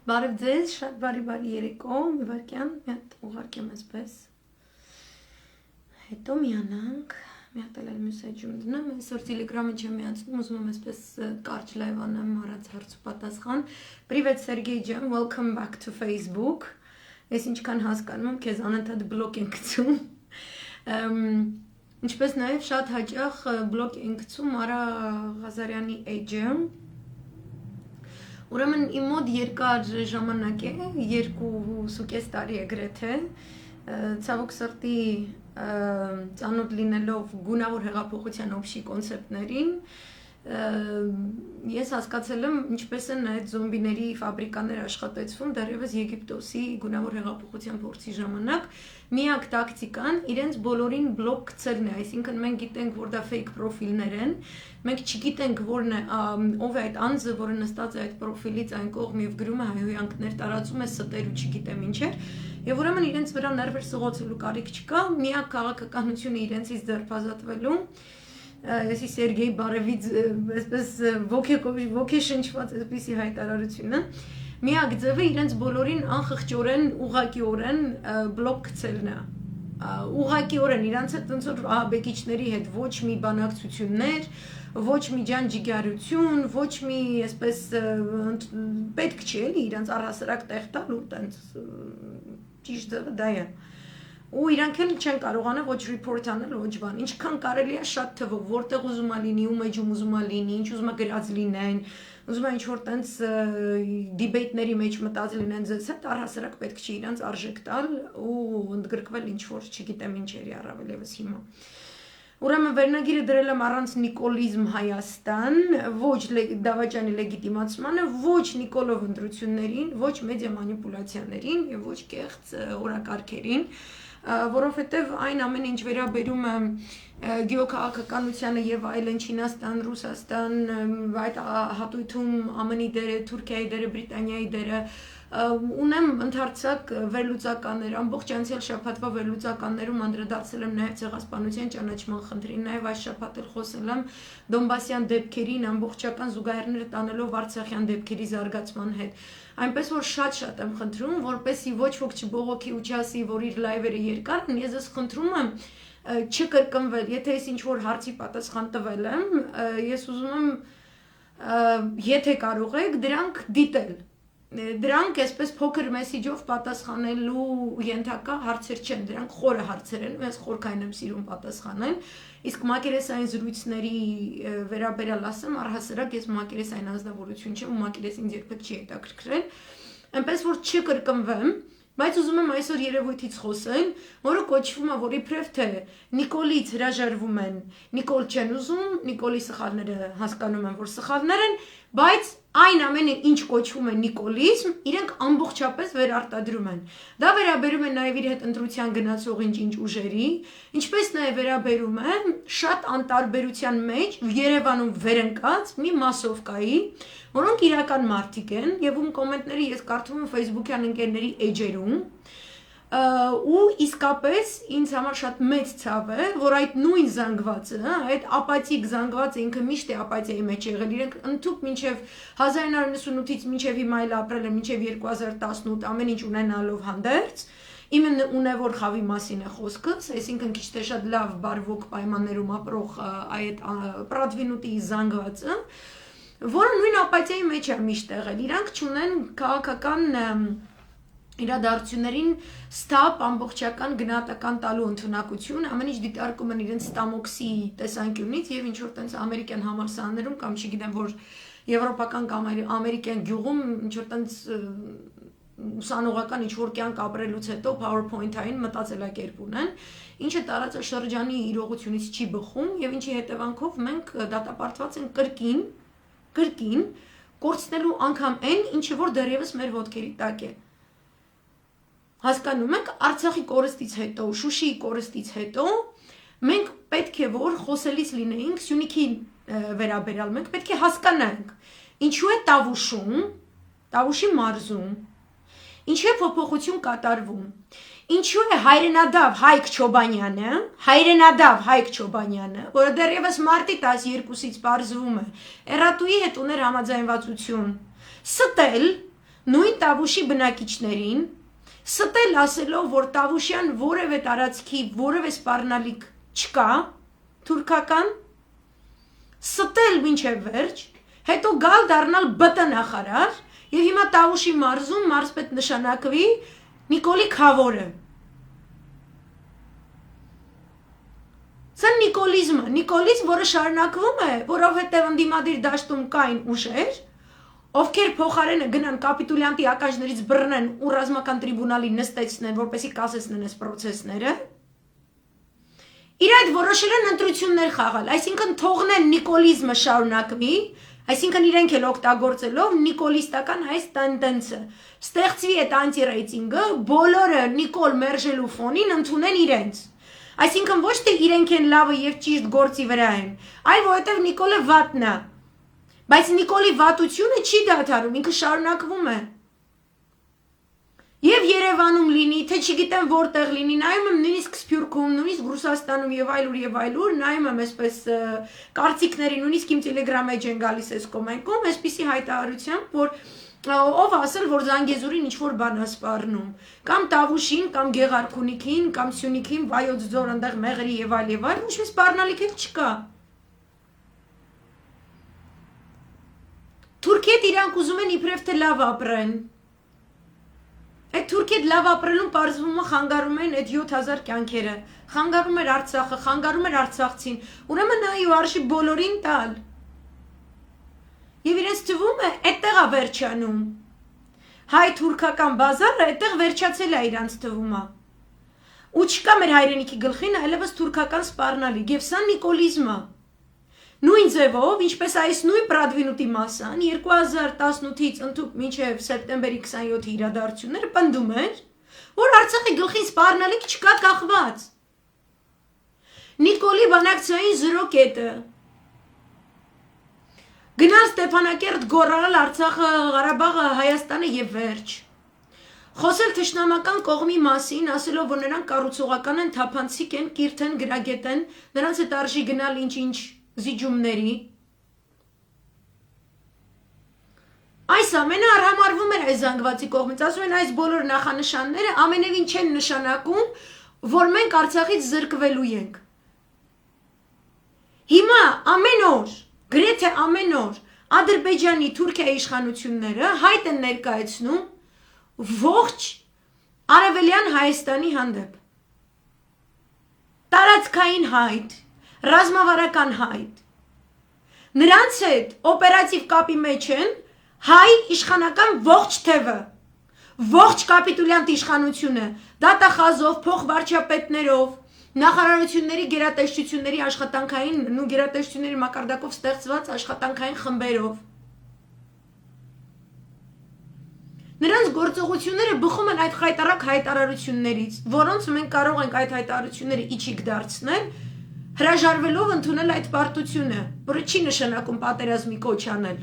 Բարև ձեզ, շատ բարի երեկո, մի վարքյան, մի հատ ուղարկեմ այսպես, հետո միանանք, մի հատ էլ մյուս էջում դնեմ, այսօր Telegram-ը չեմ միացնում, ուզում եմ այսպես կարճ լայվ անեմ, առանց հարց ու պատասխան։ Привет, Սերգեյ ջան, welcome back to Facebook։ Ես ինչքան հասկանում եմ, քեզ անընդհատ բլոկ են գցում։ Ինչպես նաև շատ հաճախ բլոկ են գցում Արա Ղազարյանի էջը։ Ուրեմն իմ մոտ երկար ժամանակ է, 2.5 տարի է գրեթե, ցավոք սրտի ծանոթ լինելով գունավոր հեղափոխության օբշի կոնցեպտներին, ես հասկացել եմ ինչպես են այդ զոմբիների ֆաբրիկաներ աշխատեցվում դեռևս Եգիպտոսի գունավոր հեղափոխության փորձի ժամանակ, միակ տակտիկան իրենց բոլորին բլոկ գցելն է, այսինքն մենք գիտենք, որ դա fake պրոֆիլներ են, մենք չգիտենք որն է ով է այդ անձը, որը նստած է այդ պրոֆիլից այն կողմ եւ գրում է հայհոյանքներ տարածում է ստեր ու չգիտեմ ինչ էր, եւ ուրեմն իրենց վրա ներվեր սղոցելու կարիք չկա, միակ քաղաքականությունը իրենցից ձերբազատվելու Եսի Սերգեյ բարևից այսպես ոգեշնչված այսպիսի հայտարարությունը միակ ձևը իրենց բոլորին անխղճորեն ուղղակիորեն բլոկ գցելն է ուղղակիորեն իրանց հետ ոնց որ ահաբեկիչների հետ ոչ մի բանակցություններ ոչ մի ջանջիգարություն ոչ մի այսպես պետք չի էլի իրանց առհասարակ տեղ տալ ու տենց ճիշտ ձևը դա է ու իրանք էլ չեն կարողանա ոչ report անել ոչ բան ինչքան կարելի է շատ թվով որտեղ ուզում է լինի ու մեջում ուզում է լինի ինչ ուզում է գրած լինեն ուզում է ինչ որ տենց դիբեյթների մեջ մտած լինեն ձեզ հետ առհասարակ պետք չի իրանց արժեք տալ ու ընդգրկվել ինչ որ չգիտեմ ինչերի առավել եւս հիմա Ուրեմն վերնագիրը դրել եմ առանց նիկոլիզմ Հայաստան, ոչ դավաճանի լեգիտիմացմանը, ոչ Նիկոլով ընտրություններին, ոչ մեդիա մանիպուլյացիաներին եւ ոչ կեղծ օրակարգերին, որովհետեւ այն ամեն ինչ վերաբերում է գեոքաղաքականությանը եւ այլն Չինաստան, Ռուսաստան, այդ հատույթում ԱՄՆ-ի դերը, Թուրքիայի դերը, Բրիտանիայի դերը ունեմ ընդհանրացակ վերլուծականներ ամբողջ անցյալ շաբաթվա վերլուծականներում անդրադարձել եմ նաև ցեղասպանության ճանաչման խնդրին նաև այս շաբաթ էլ խոսել եմ Դոնբասյան դեպքերին ամբողջական զուգահեռները տանելով Արցախյան դեպքերի զարգացման հետ այնպես որ շատ եմ խնդրում որպեսզի ոչ ոք չբողոքի ու չասի որ իր լայվերը երկար են ես խնդրում եմ չկրկնվել եթե ես ինչ որ հարցի պատասխան տվել եմ ես ուզում եմ եթե կարող եք դրանք դիտել Դրանք այսպես փոքր մեսիջով պատասխանելու ենթակա հարցեր չեն, դրանք խորը հարցեր են, ես խորքային եմ սիրում պատասխանել, իսկ մակերեսային զրույցների վերաբերյալ ասեմ, առհասարակ ես մակերեսային անձնավորություն չեմ ու մակերես ինձ երբեք չի հետաքրքրել, այնպես որ չկրկնվեմ, բայց ուզում եմ այսօր երևույթից խոսել, որը կոչվում է, որ իբրև թե Նիկոլից հրաժարվում են, Նիկոլ չեն ուզում, Նիկոլի սխալները հասկանում են, որ սխալներ են, բայց այն ամենը ինչ կոչվում է նիկոլիզմ, իրենք ամբողջապես վերարտադրում են։ Դա վերաբերում է նաև իր հետ ընտրության գնացող ինչ ուժերի, ինչպես նաև վերաբերում է շատ անտարբերության մեջ Երևանում վերընկած մի մասովկայի, որոնք իրական մարդիկ են եւ ում կոմենտները ես կարդում եմ Facebook-յան ընկերների էջերում ու իսկապես ինձ համար շատ մեծ ցավ է, որ այդ նույն զանգվածը, այդ ապաթիկ զանգվածը ինքը միշտ է ապաթիայի մեջ եղել, իրենք ընդհուպ մինչև 1998-ից մինչև հիմա էլ ապրել են մինչև 2018 ամեն ինչ ունենալով հանդերձ, իմенно ունևոր խավի մասին է խոսքս, այսինքն քիչ թե շատ լավ բարվոք պայմաններում ապրող այդ Պրադվինուտի զանգվածը, որը նույն ապաթիայի մեջ է միշտ եղել, իրանք չունեն քաղաքական իրադարձություններին ստապ ամբողջական գնահատական տալու ընդունակություն, ամեն ինչ դիտարկում են իրենց ստամոքսի տեսանկյունից եւ ինչ որ տենց ամերիկյան համալսարաններում կամ չգիտեմ որ եվրոպական կամ ամերիկյան գյուղում ինչ որ տենց ուսանողական ինչ որ կյանք ապրելուց հետո PowerPoint-ային մտածելակերպ ունեն, ինչը տարածաշրջանի իրողությունից չի բխում եւ ինչի հետևանքով մենք դատապարտված ենք կրկին կորցնելու անգամ այն, ինչը որ դեռևս մեր ոտքերի տակ է Հասկանում եք, Արցախի կորստից հետո, Շուշիի կորստից հետո մենք պետք է որ խոսելիս լինեինք Սյունիքի վերաբերյալ, մենք պետք է հասկանանք, ինչու է Տավուշի մարզում, ինչու է փոփոխություն կատարվում, ինչու է հայրենադավ Հայկ Չոբանյանը, որը դեռևս մարտի 12-ից պարզվում է, Էրատուի հետ ուներ համաձայնվածություն, ստել նույն Տավուշի բնակիչներին ստել ասելով, որ Տավուշյան որևէ տարածքի որևէ սպառնալիք չկա, թուրքական, ստել մինչև վերջ, հետո գալ դառնալ ԲՏ նախարար եւ հիմա Տավուշի մարզում մարզպետ նշանակվի Նիկոլի Քավորը։ Սա նիկոլիզմը, նիկոլիզմ, որը շարունակվում է, որովհետև ընդդիմադիր դաշտում կային ուժեր, ովքեր փոխարենը գնան կապիտուլյանտի ականջներից բռնեն ու ռազմական տրիբունալի նստեցնեն, որպեսզի կասեցնեն այս պրոցեսները, իր այդ որոշել են ընտրություններ խաղալ, այսինքն թողնեն նիկոլիզմը շարունակվի, այսինքն իրենք էլ օգտագործելով նիկոլիստական այս տենդենսը, ստեղծվի այդ անտի-ռեյտինգը, բոլորը Նիկոլ մերժելու ֆոնին ընդունեն իրենց։ Այսինքն ոչ թե իրենք են լավը եւ ճիշտ գործի վրա են, այլ որովհետեւ Նիկոլը վատն է։ Բայց Նիկոլի վատությունը չի դադարում, ինքը շարունակվում է։ Եվ Երևանում լինի, թե չգիտեմ որտեղ լինի, նայում եմ նույնիսկ Սփյուռքում, նույնիսկ Ռուսաստանում եւ այլուր, նայում եմ այսպես կարծիքների, նույնիսկ իմ Telegram էջ են գալիս այս կոմենտում, այսպիսի հայտարարությամբ, որ ով ասել, որ Զանգեզուրին ինչ-որ բան է սպառնում, կամ Տավուշին, կամ Գեղարքունիքին, կամ Սյունիքին, Վայոց ձոր, այնտեղ Մեղրի եւ այլ, ոչ մի սպառնալիք էլ չկա։ Թուրքիետ իրանք ուզում են իբրև թե լավ ապրեն։ Այդ Թուրքիետ լավ ապրելուն պարզվում է խանգարում են այդ 7000 կյանքերը, խանգարում էր Արցախը, խանգարում էր արցախցին, ուրեմն նայ ու արժի բոլորին տալ։ Եվ իրենց թվում է այդտեղ է վերջանում։ Հայ-թուրքական բազարը այդտեղ վերջացել է իրանց թվում է։ Ու չկա մեր հայրենիքի գլխին այլևս թուրքական սպառնալիք, եւ սա նիկոլիզմը։ Նույն ձևով, ինչպես այս նույն Պրադվինուտի մասան 2018-ից ընդհուպ մինչև սեպտեմբերի 27-ի իրադարձությունները պնդում էր, որ Արցախի գլխին սպառնալիք չկա կախված։ Նիկոլի բանակցային 0 կետը գնալ Ստեփանակերտ գոռալ Արցախը, Ղարաբաղը, Հայաստանը եւ վերջ։ Խոսել թշնամական կողմի մասին, ասելով, որ նրանք կառուցողական են, թափանցիկ են, կիրթ են, գրագետ են, նրանց հետ արժի գնալ ինչ-ինչ զիջումների։ Այս ամենը արհամարվում էր այս զանգվածի կողմից, ասում են այս բոլոր նախանշանները ամենևին չեն նշանակում, որ մենք Արցախից զրկվելու ենք։ Հիմա ամեն օր, գրեթե ամեն օր Ադրբեջանի, Թուրքիայի իշխանությունները հայտ են ներկայացնում ողջ Արևելյան Հայաստանի հանդեպ։ Տարածքային հայտ, ռազմավարական հայտ։ Նրանց հետ օպերատիվ կապի մեջ են հայ իշխանական ողջ թևը, ողջ կապիտուլյանտ իշխանությունը, դատախազով, փոխվարչապետներով, նախարարությունների գերատեսչությունների աշխատանքային ու գերատեսչությունների մակարդակով ստեղծված աշխատանքային խմբերով։ Նրանց գործողությունները բխում են այդ խայտարակ հայտարարություններից, որոնց մենք կարող ենք այդ հայտարարությունները իջիկ դարձնել, հրաժարվելով ընդունել այդ պարտությունը, որը չի նշանակում պատերազմի կոչ անել։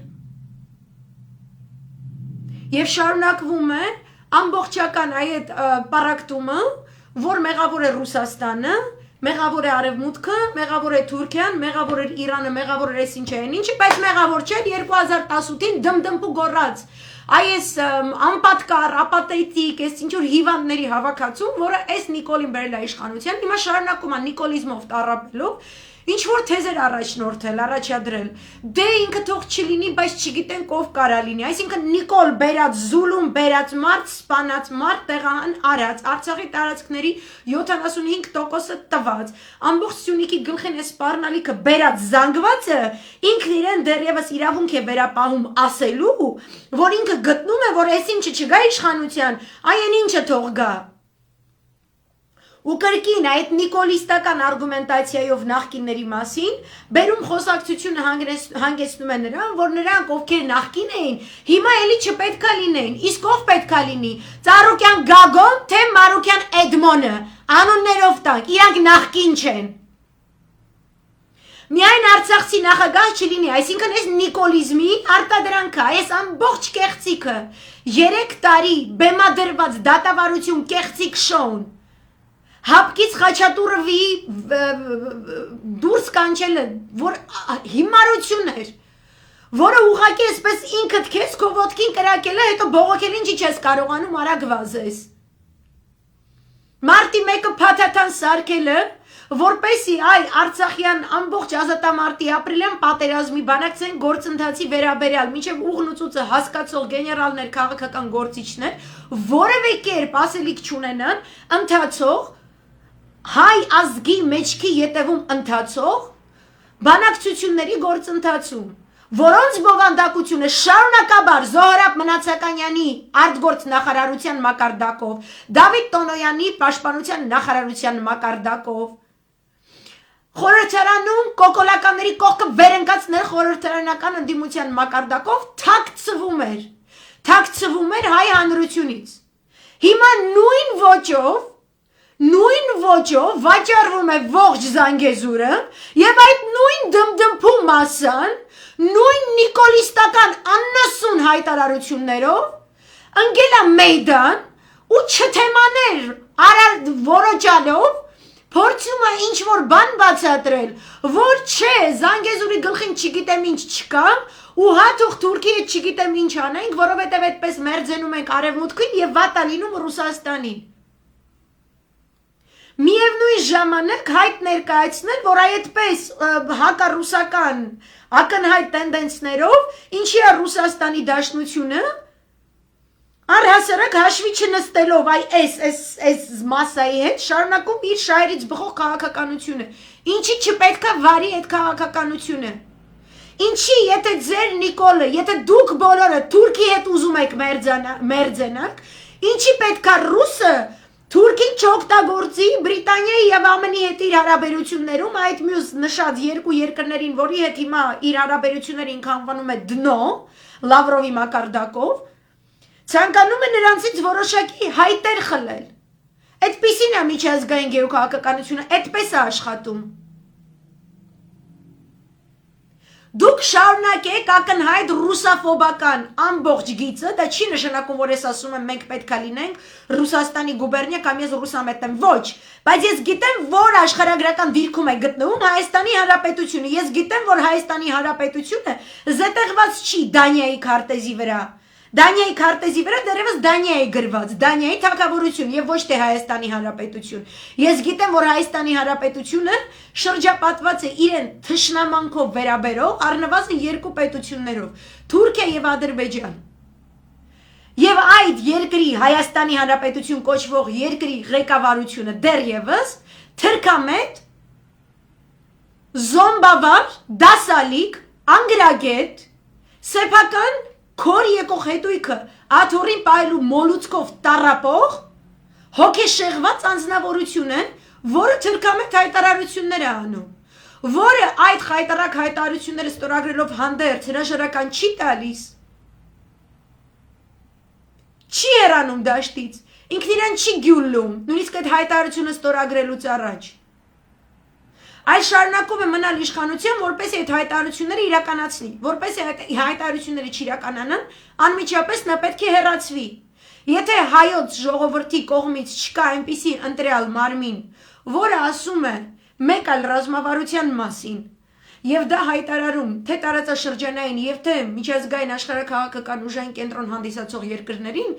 Եվ շարունակվում է ամբողջական այդ պարակտումը, որ մեղավոր է Ռուսաստանը, մեղավոր է Արևմուտքը, մեղավոր է Թուրքիան, մեղավոր է Իրանը, մեղավոր է այսինչ այն ինչը, բայց մեղավոր չէ 2018-ին դմդմպու գոռաց այս անպատկար, ապաթետիկ, այս ինչ որ հիվանդների հավաքածու, որը այս Նիկոլին բերել է իշխանության, հիմա շարունակում է նիկոլիզմով տառապելով, ինչ որ թեզեր առաջնորդել, առաջադրել։ Դե ինքը թող չլինի, բայց չգիտենք ով կարա լինի։ Այսինքն Նիկոլ բերած Զուլում բերած մարդ, սպանած մարդ, տեղահան արած, Արցախի տարածքների 75%-ը տված։ Ամբողջ Սյունիքի գլխին է սպառնալիքը բերած զանգվածը, ինքն իրեն դեռևս իրավունք է վերապահում ասելու, որ ինքը գտնում է, որ այսինչը չգա իշխանության, այն ինչը թող գա։ Ու կրկին այդ նիկոլիստական արգումենտացիայով նախկինների մասին բերում խոսակցությունը հանգեցնում է նրան, որ նրանք ովքեր նախկին էին, հիմա էլի չպետքա լինեին, իսկ ով պետքա լինի, Ծառուկյան Գագոն, թե Մարուկյան Էդմոնը, անուններով տանք, իրանք նախկին չեն։ Միայն Արցախցի նախագահ չլինի, այսինքն այս նիկոլիզմի արտադրանքը, այս ամբողջ կեղծիքը, 3 տարի բեմադրված դատավարություն կեղծիք շոուն, հապկից Խաչատուրովի դուրս կանչելը, որ հիմարություն էր, որը ուղղակի այսպես ինքդ քեզ քո ոտքին կրակել է, հետո բողոքել ինչի չես կարողանում արագ վազես։ Մարտի 1-ը փաթաթան սարքելը, որպեսի այ Արցախյան ամբողջ ազատամարտի ապրիլյան պատերազմի բանակցային գործընթացի վերաբերյալ մինչև ուղն ու ծուծը հասկացող գեներալներ, քաղաքական գործիչներ, որևէ կերպ ասելիք չունենան, ընթացող հայ ազգի մեջքի ետևում ընթացող բանակցությունների գործընթացում, որոնց բովանդակությունը շարունակաբար Զոհրաբ Մնացականյանի արտգործ նախարարության մակարդակով, Դավիթ Տոնոյանի պաշտպանության նախարարության մակարդակով, խորհրդարանում կոկոլականների կողքը վերընկածներ խորհրդարանական ընդդիմության մակարդակով թաքցվում էր հայ հանրությունից։ Հիմա նույն ոճով վաճառվում է ողջ Զանգեզուրը եւ այդ նույն դմդմփու մասան նույն նիկոլիստական աննասուն հայտարարություններով ընկել է մեյդան ու չթեմաներ որոճալով փորձում է ինչ-որ բան բացատրել, որ չէ, Զանգեզուրի գլխին չգիտեմ ինչ չկա ու հատուկ Թուրքիի չգիտեմ ինչ անենք, որովհետև այդպես մերձենում ենք արևմուտքին եւ վատ է լինում Ռուսաստանին։ Միևնույն ժամանակ հայտ ներկայացնել, որ այդպես հակառուսական ակնհայտ տենդենսներով ինչի է Ռուսաստանի դաշնությունը առհասարակ հաշվի չնստելով այս մասայի հետ շարունակում իր շահերից բխող քաղաքականությունը, ինչի չպետք է վարի այդ քաղաքականությունը, ինչի եթե ձեր Նիկոլը, եթե դուք բոլորը Թուրքի հետ ուզում եք մերձենակ, ինչի պետք է ռուսը Թուրքին չօգտագործի Բրիտանիայի եւ ԱՄՆ-ի հետ իր հարաբերություններում այդ մյուս նշած երկու երկրներին, որի հետ հիմա իր հարաբերությունները ինքը անվանում է դնո, Լավրովի մակարդակով, ցանկանում է նրանցից որոշակի հայտեր խլել։ Այդպիսին է միջազգային գեոքաղաքականությունը, այդպես է աշխատում։ Դուք շարունակեք ակնհայտ ռուսաֆոբական ամբողջ գիծը, դա չի նշանակում, որ ես ասում եմ մենք պետք է լինենք Ռուսաստանի գուբերնիա կամ ես ռուսամետ եմ, ոչ, բայց ես գիտեմ, որ աշխարհագրական դիրքում է գտնվում Հայաստանի Հանրապետությունը, ես գիտեմ, որ Հայաստանի Հանրապետությունը զետեղված չի Դանիայի քարտեզի վրա, Դանիայի քարտեզի վրա դեռևս Դանիա է գրված, Դանիայի թագավորություն եւ ոչ թե Հայաստանի Հանրապետություն։ Ես գիտեմ, որ Հայաստանի Հանրապետությունը շրջապատված է իրեն թշնամանքով վերաբերող առնվազն երկու պետություններով՝ Թուրքիա եւ Ադրբեջան։ Եվ այդ երկրի Հայաստանի Հանրապետություն կոչվող երկրի ղեկավարությունը դեռևս թրքամետ, զոմբավար, դասալիկ, անգրագետ, սեփական Քոր եկող հետույքը աթոռին պայելու մոլուցկով տառապող հոգեշեղված անձնավորություն է, որը թրքամետ հայտարարություններ է անում, որը այդ խայտարակ հայտարարությունները ստորագրելով հանդերձ հրաժարական չի տալիս, չի հեռանում դաշտից, ինքն իրեն չի գյուլլում, նույնիսկ այդ հայտարարությունը ստորագրելուց առաջ։ Այս շարունակում է մնալ իշխանության, որպեսզի այդ հայտարարությունները իրականացնի, որպեսզի այդ հայտարարությունները չիրականանան, անմիջապես նա պետք է հեռացվի։ Եթե հայոց ժողովրդի կողմից չկա այնպիսի ընտրյալ մարմին, որը ասում է մեկ այլ ռազմավարության մասին, եւ դա հայտարարում թե տարածաշրջանային եւ թե միջազգային աշխարհակաղակական ուժային կենտրոն հանդիսացող երկրներին,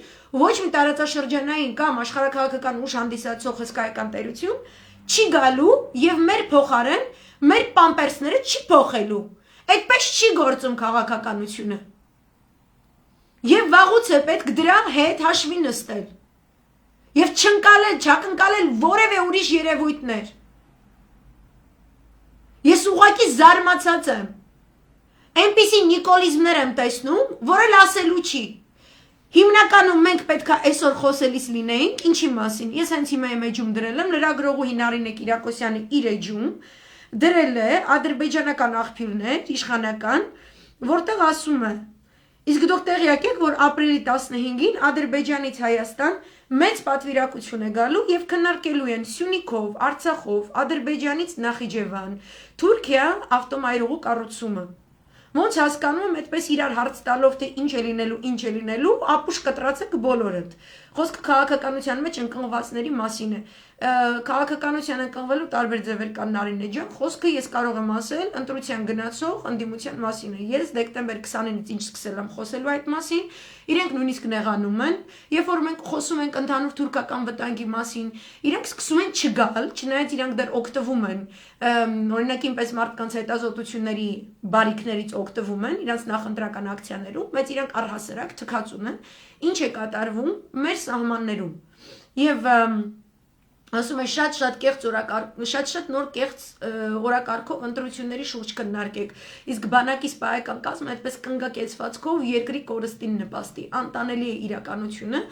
ոչ մի տարածաշրջանային կամ աշխարհակաղակական ուժ հանդիսացող հսկայական տերություն չի գալու եւ մեր փոխարեն մեր պամպերսները չի փոխելու։ Այդպես չի գործում քաղաքականությունը։ Եվ վաղուց է պետք դրա հետ հաշվի նստել։ Եվ չակնկալել որևէ ուրիշ երևույթներ։ Ես ուղղակի զարմացած եմ։ Այնպիսի նիկոլիզմներ եմ տեսնում, որը լասելու չի։ Հիմնականում մենք պետք է այսօր խոսելիս լինեինք, ինչի մասին։ Ես հենց հիմա եմ էջում դրել եմ, լրագրողուհի Նարինե Կիրակոսյանը իր էջում դրել է ադրբեջանական աղբյուրներ, իշխանական, որտեղ ասում է. Իսկ դուք տեղյակ եք, որ ապրիլի 15-ին Ադրբեջանից Հայաստան մեծ պատվիրակություն է գալու եւ քննարկելու են Սյունիքով, Արցախով, Ադրբեջանից Նախիջևան, Թուրքիա ավտոմայրուղու կառուցումը։ Ոնց հասկանում եմ, այդպես իրար հարց տալով թե ինչ է լինելու, ապուշ կտրած եք բոլորդ։ Խոսքը քաղաքականության մեջ ընկղվածների մասին է։ Քաղաքականության ընկղվելու տարբեր ձևեր կան Նարինե ջան, խոսքը ես կարող եմ ասել ընտրության գնացող ընդդիմության մասին է։ Ես դեկտեմբեր 20-ից ինչ սկսել եմ խոսելու այդ մասին, իրենք նույնիսկ նեղանում են, երբ որ մենք խոսում ենք ընդհանուր թուրքական վտանգի մասին, իրենք սկսում են չգալ, չնայած իրենք դեռ օգտվում են, օրինակ ինպես մարդկանց հետազոտությունների բարիքներից օգտվում են, իրենց նախընտրական ակցիաներում, բայց իրենք առհասարակ թքած ունեն, ինչ է կատարվում մեր սահմաններում։ Եվ ասում է շատ կեղծ շատ նոր կեղծ օրակարգով ընտրությունների շուրջ քննարկեք, իսկ բանակի սպայական կազմը այդպես կնգակեցվածքով երկրի կորստին նպաստի, անտանելի է իրականությունը,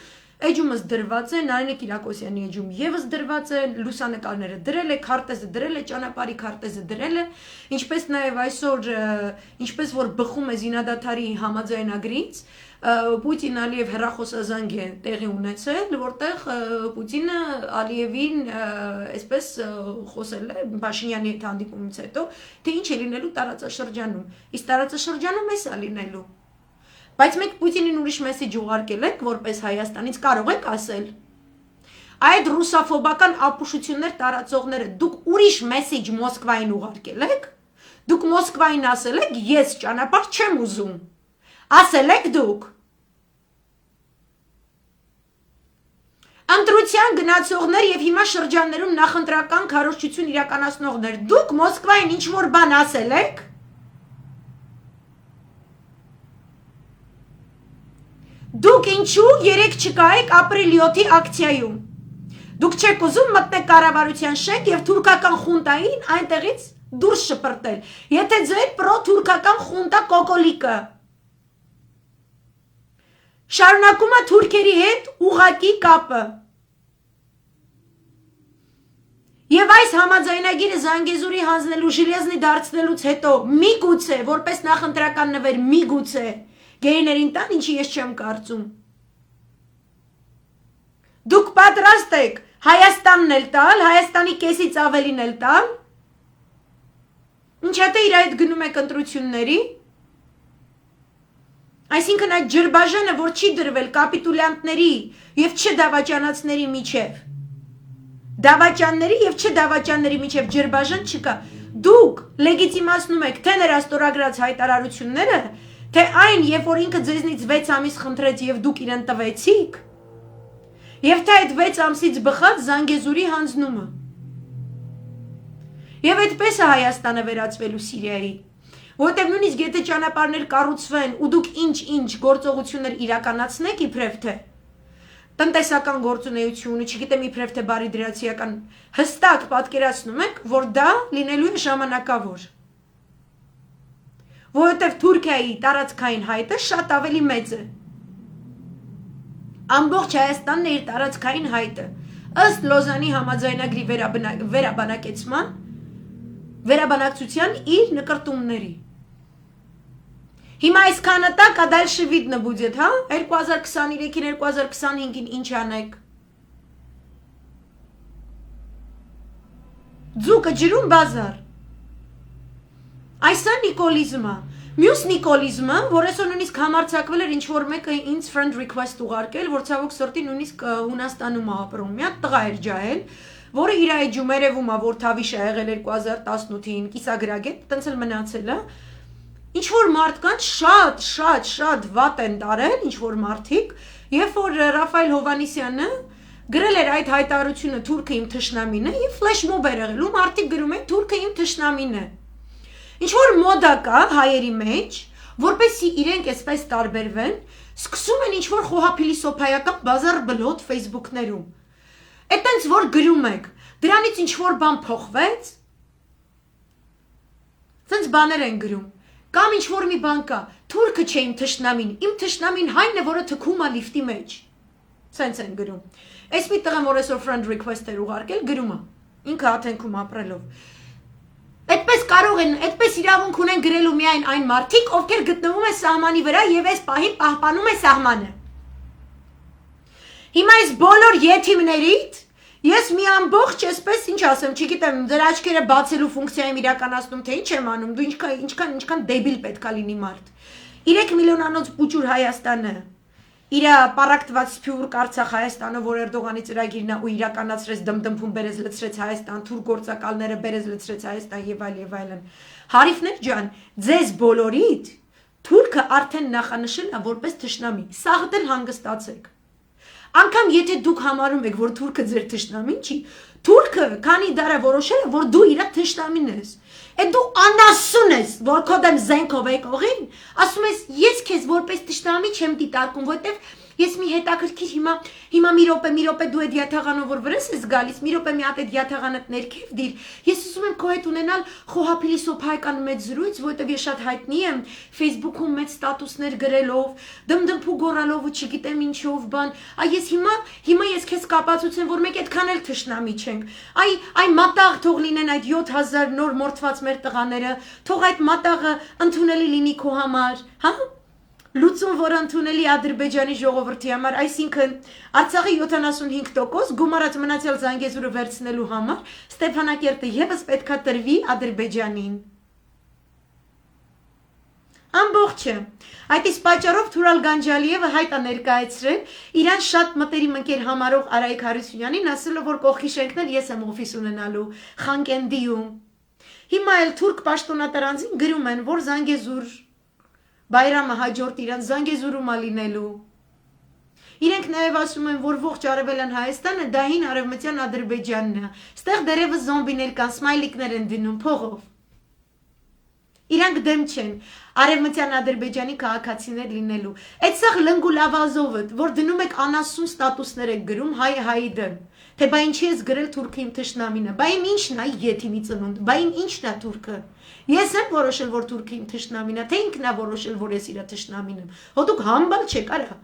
էջումս դրված է, Նարինե Կիրակոսյանի էջում եւս դրված է, լուսանկարները դրել է, քարտեզը դրել է, ճանապարհի քարտեզը դրել է, ինչպես նաեւ այսօր, ինչպես որ բխում է զինադադարի համաձայնագրից, Պուտին-Ալիև հեռախոսազանգ է տեղի ունեցել, որտեղ Պուտինը Ալիևին այսպես խոսել է Փաշինյանի հետ հանդիպումից հետո, թե ինչ է լինելու տարածաշրջանում։ Իսկ տարածաշրջանում էս է լինելու։ Բայց մենք Պուտինին ուրիշ մեսեջ ուղարկել ենք, որպես Հայաստանից կարող եք ասել։ Այդ ռուսաֆոբական ապուշություններ տարածողները դուք ուրիշ մեսեջ Մոսկվային ուղարկել եք։ Դուք Մոսկվային ասել եք, ես ճանապարհ չեմ ուզում։ Ասել եք դուք։ Ընտրության գնացողներ եւ հիմա շրջաններում նախընտրական քարոզչություն իրականացնողներ, դուք Մոսկվային ինչ որ բան ասել եք։ Դուք ինչու երեք չկայեք ապրիլի 7-ի ակցիայում։ Դուք չեք ուզում մտնեք կառավարության շենք եւ թուրքական խունտային այնտեղից դուրս շպրտել։ Եթե ձեր պրո-թուրքական խունտա կոկոլիկը շարունակում է թուրքերի հետ ուղակի կապը։ Եվ այս համաձայնագիրը Զանգեզուրի հանձնելու ժիլեզնի դարձնելուց հետո միգուցե, որպես նախընտրական նվեր, միգուցե գերիներին տան, ինչի ես չեմ կարծում։ Դուք պատրաստ եք Հայաստանն էլ տալ, Հայաստանի կեսից ավելին էլ տալ։ Ինչ հետո իր այդ գնում եք ընտրությունների։ Այսինքն այդ ջրբաժանը, որ չի դրվել կապիտուլյանտների եւ չդավաճանացների միջև։ Դավաճանների եւ չդավաճանների միջև ջրբաժան չկա։ Դուք լեգիտիմացնում եք թե նրա ստորագրած հայտարարությունները, թե այն, երբ որ ինքը ձեզնից 6 ամիս խնդրեց եւ դուք իրեն տվեցիք, եւ թե այդ 6 ամսից բխած Զանգեզուրի հանձնումը։ Եվ այդպես է Հայաստանը վերածվելու Սիրիայի։ Որտեղ նույնիսկ եթե ճանապարհներ կառուցվեն ու դուք ինչ գործողություններ իրականացնեք իբրև թե տնտեսական գործունեություն, չգիտեմ իբրև թե բարիդրացիական, հստակ պատկերացնում եք, որ դա լինելու է ժամանակավոր։ Որովհետև Թուրքիայի տարածքային հայտը շատ ավելի մեծ է։ Ամբողջ Հայաստանն է իր տարածքային հայտը։ Ըստ Լոզանի համաձայնագրի վերաբանակցության իր նկրտումների։ Հիմա այսքանը так, а дальше видно будет, հա? 2023-ին, 2025-ին ինչ անեք։ Ձուկը ջրում բազար։ Այս է նիկոլիզմը։ Մյուս նիկոլիզմը, որ այսօր նույնիսկ համարձակվել էր ինչ-որ մեկը ինձ friend request ուղարկել, որ ցավոք սրտի նույնիսկ Հունաստանում է ապրում, մի հատ տղա էր ջահել, որը իր էջում երևում է, որ Թավիշ է եղել 2018-ին, կիսագրագետ, տենց էլ մնացել է։ Ինչ որ մարդկանց շատ վատ են տարել, ինչ որ մարդիկ, երբ որ Ռաֆայել Հովանիսյանը գրել էր այդ հայտարարությունը թուրքը իմ թշնամին է եւ ֆլեշ մոբ էր եղել ու մարդիկ գրում են թուրքը իմ թշնամին է։ Ինչ որ մոդա կա հայերի մեջ, որպեսզի իրենք այսպես տարբերվեն, սկսում են ինչ որ խոհափիլիսոփայական բազար բլոտ Facebook-ներում։ Այդտենց որ գրում եք, դրանից ինչ որ բան փոխվեց։ Սենց բաներ են գրում։ Կամ ինչ որ մի բան կա, թուրքը չէ իմ թշնամին, իմ թշնամին հայն է, որը թքում է լիֆտի մեջ։ Սենց են գրում։ Այս մի տղան, որ այսօր friend request-եր ուղարկել, գրում է։ Ինքը Աթենքում ապրելով։ Այդպես կարող են, այդպես իրավունք ունեն գրելու միայն այն մարդիկ, ովքեր գտնվում են սահմանի վրա եւ այս պահին պահպանում է սահմանը։ Հիմա այս բոլոր եթիմներից Ես մի ամբողջ այսպես ինչ ասեմ, չգիտեմ, դրա աչքերը բացելու ֆունկցիա եմ իրականացնում, թե ինչ եմ անում, դու ինչքան դեբիլ պետքա լինի մարդ։ 3 միլիոնանոց փուճուր Հայաստանը, իր պարակտված Սփյուռք Արցախ Հայաստանը, որ Էրդողանի ծրագիրն ու իրականացրեց դմդմփում բերեց լցրեց Հայաստան, թուրք գործակալները բերեց լցրեց Հայաստան եւ այլն։ Հարիֆներ ջան, ձեզ բոլորիդ թուրքը արդեն նախանշել է որպես թշնամի։ Սաղ դեռ հանգստացեք։ Անկամ եթե դուք համարում եք, որ թուրքը ձեր թշնամին չի, թուրքը քանի դար է որոշել է, որ դու իր թշնամին ես։ Այդ դու անասուն ես, որ քո դեմ զենքով եք օղին, ասում ես, ես քեզ որպես թշնամի չեմ դիտարկում, որտեվ ես մի հետաքրքիր հիմա մի րոպե դու այդ յաթաղանով որ վրես ես գալիս, մի րոպե մի հատ այդ յաթաղանը ներքև դիր։ Ես ուզում եմ քո հետ ունենալ խոհափիլիսոփայական մեծ զրույց, որտեվ ես շատ հայտնի եմ Facebook-ում մեծ ստատուսներ գրելով, դմդմփու գոռալով ու չգիտեմ ինչով բան։ Այ ես հիմա ես քեզ կապացուցեմ, որ մենք այդքան էլ թշնամի չենք։ Այ մատաղ թող լինեն այդ 7000 նոր մորթված մեր տղաները, թող այդ մատաղը ընդունելի լինի քո համար, հա։ Լուծում, որ ընդունելի Ադրբեջանի ժողովրդի համար, այսինքն Արցախի 75% գումարած մնացյալ Զանգեզուրը վերցնելու համար Ստեփանակերտը եւս պետքա տրվի Ադրբեջանին։ Ամբողջը։ Այդ իսկ պատճառով Թուրալ Գանջալիևը հայտ է ներկայացրել իրան շատ մտերիմ ընկեր համարող Արայիկ Հարությունյանին, ասելով, որ կողքի շենքներ ես եմ օֆիս ունենալու Խանկենդիում։ Հիմա էլ թուրք պաշտոնատարանձին գրում են, որ Զանգեզուր Բայրամը հաջորդ իրան Զանգեզուրում է լինելու։ Իրենք նաև ասում են, որ ողջ արևելյան Հայաստանը դա հին արևմտյան Ադրբեջանն է։ Ստեղ դերևս զոմբիներ կան, սմայլիկներ են դնում փողով։ Իրանք դեմ չեն արևմտյան Ադրբեջանի քաղաքացիներ լինելու։ Այդ սաղ լնգուլավազովը, որ դնում եք անասուն ստատուսներ եք գրում հայ դեմ։ Թե բա ինչի ես գրել թուրքի իմ թշնամինը։ Բա իմ ինչն է եթիմի ծնունդ։ Բա իմ ինչն է թուրքը։ Ես եմ որոշել, որ թուրքը իմ թշնամին է, թե ինքն է որոշել, որ ես իր թշնամին եմ։ Հո դուք համբալ չեք, արա։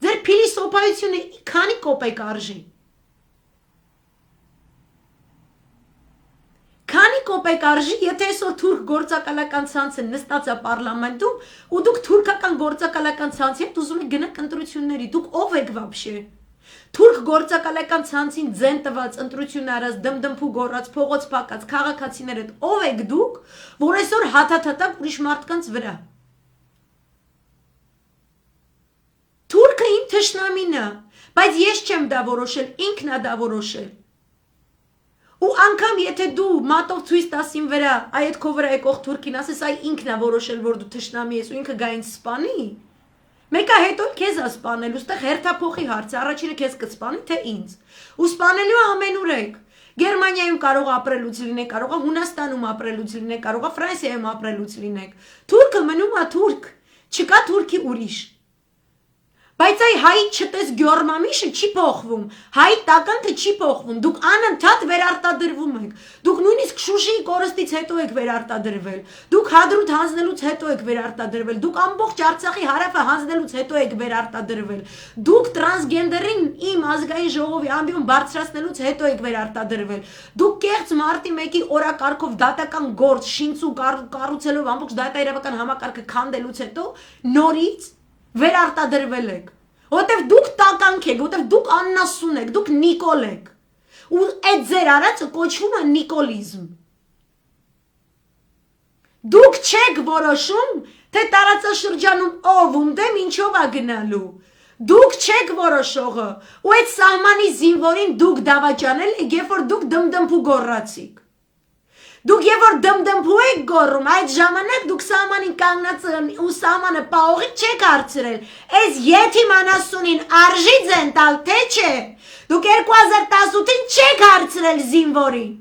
Ձեր փիլիսոփայությունը քանի կոպեկ արժի։ Քանի կոպեկ արժի, եթե այսօր թուրք գործակալական ցանցը նստած է պարլամենտում, ու դուք թուրքական գործակալական ցանցի հետ ուզում եք գնաք ընտրությունների, դուք ով եք վաբշե։ Թուրք գործակալական ցանցին ձեն տված ընտրություն արած դմդմփու գոռած փողոց փակած քաղաքացիներ հետ ով եք դուք, որ այսօր հաթաթաթակ ուրիշ մարդկանց վրա։ Թուրքը իմ թշնամին է, բայց ես չեմ դա որոշել, ինքն է դա որոշել։ Ու անգամ եթե դու մատով ցույց տաս իմ վրա, այդ քո վրա եկող թուրքին ասես, այ ինքն է որոշել, որ դու թշնամի ես ու ինքը գա ինձ սպանի։ Մեկը հետո քեզ է սպանելու, ստեղ հերթափոխի հարց է, առաջինը քեզ կսպանի, թե ինձ։ Ու սպանելու ամենուր եք։ Գերմանիայում կարող ապրելուց լինեք, կարող է Հունաստանում ապրելուց լինեք, կարող է Ֆրանսիայում ապրելուց լինեք։ Թուրքը մնում է թուրք, չկա թուրքի ուրիշ։ Բայց այ հայի չտես գյորմամիշը չի փոխվում, հայի տականքը չի փոխվում, դուք անընդհատ վերարտադրվում եք, դուք նույնիսկ Շուշիի կորստից հետո եք վերարտադրվել, դուք Հադրութ հանձնելուց հետո եք վերարտադրվել, դուք ամբողջ Արցախի հարավը հանձնելուց հետո եք վերարտադրվել, դուք տրանսգենդերին իմ ազգային ժողովի ամբիոն բարձրացնելուց հետո եք վերարտադրվել, դուք կեղծ մարտի 1-ի օրակարգով դատական գործ շինծու կառուցելով ամբողջ դատաիրավական համակարգը քանդելուց հետո նորից վերարտադրվել եք, որտեվ դուք տականք եք, որտեվ դուք աննասուն եք, դուք նիկոլ եք, ու այդ ձեր արածը կոչվում է նիկոլիզմ։ Դուք չեք որոշում, թե տարածաշրջանում ով ունդեմ ինչով է գնալու, դուք չեք որոշողը, ու այդ սահմանի զինվորին դուք դավաճանել եք, երբ որ դուք դմդմփու գոռացիք։ Դուք երբ որ դմդմփու եք գոռում, այդ ժամանակ դուք սահմանին կանգնած ու սահմանը պահողի չեք հարցրել, այս եթիմ անասունին արժի ձեն տալ, թե չէ, դուք 2018-ին չեք հարցրել զինվորին,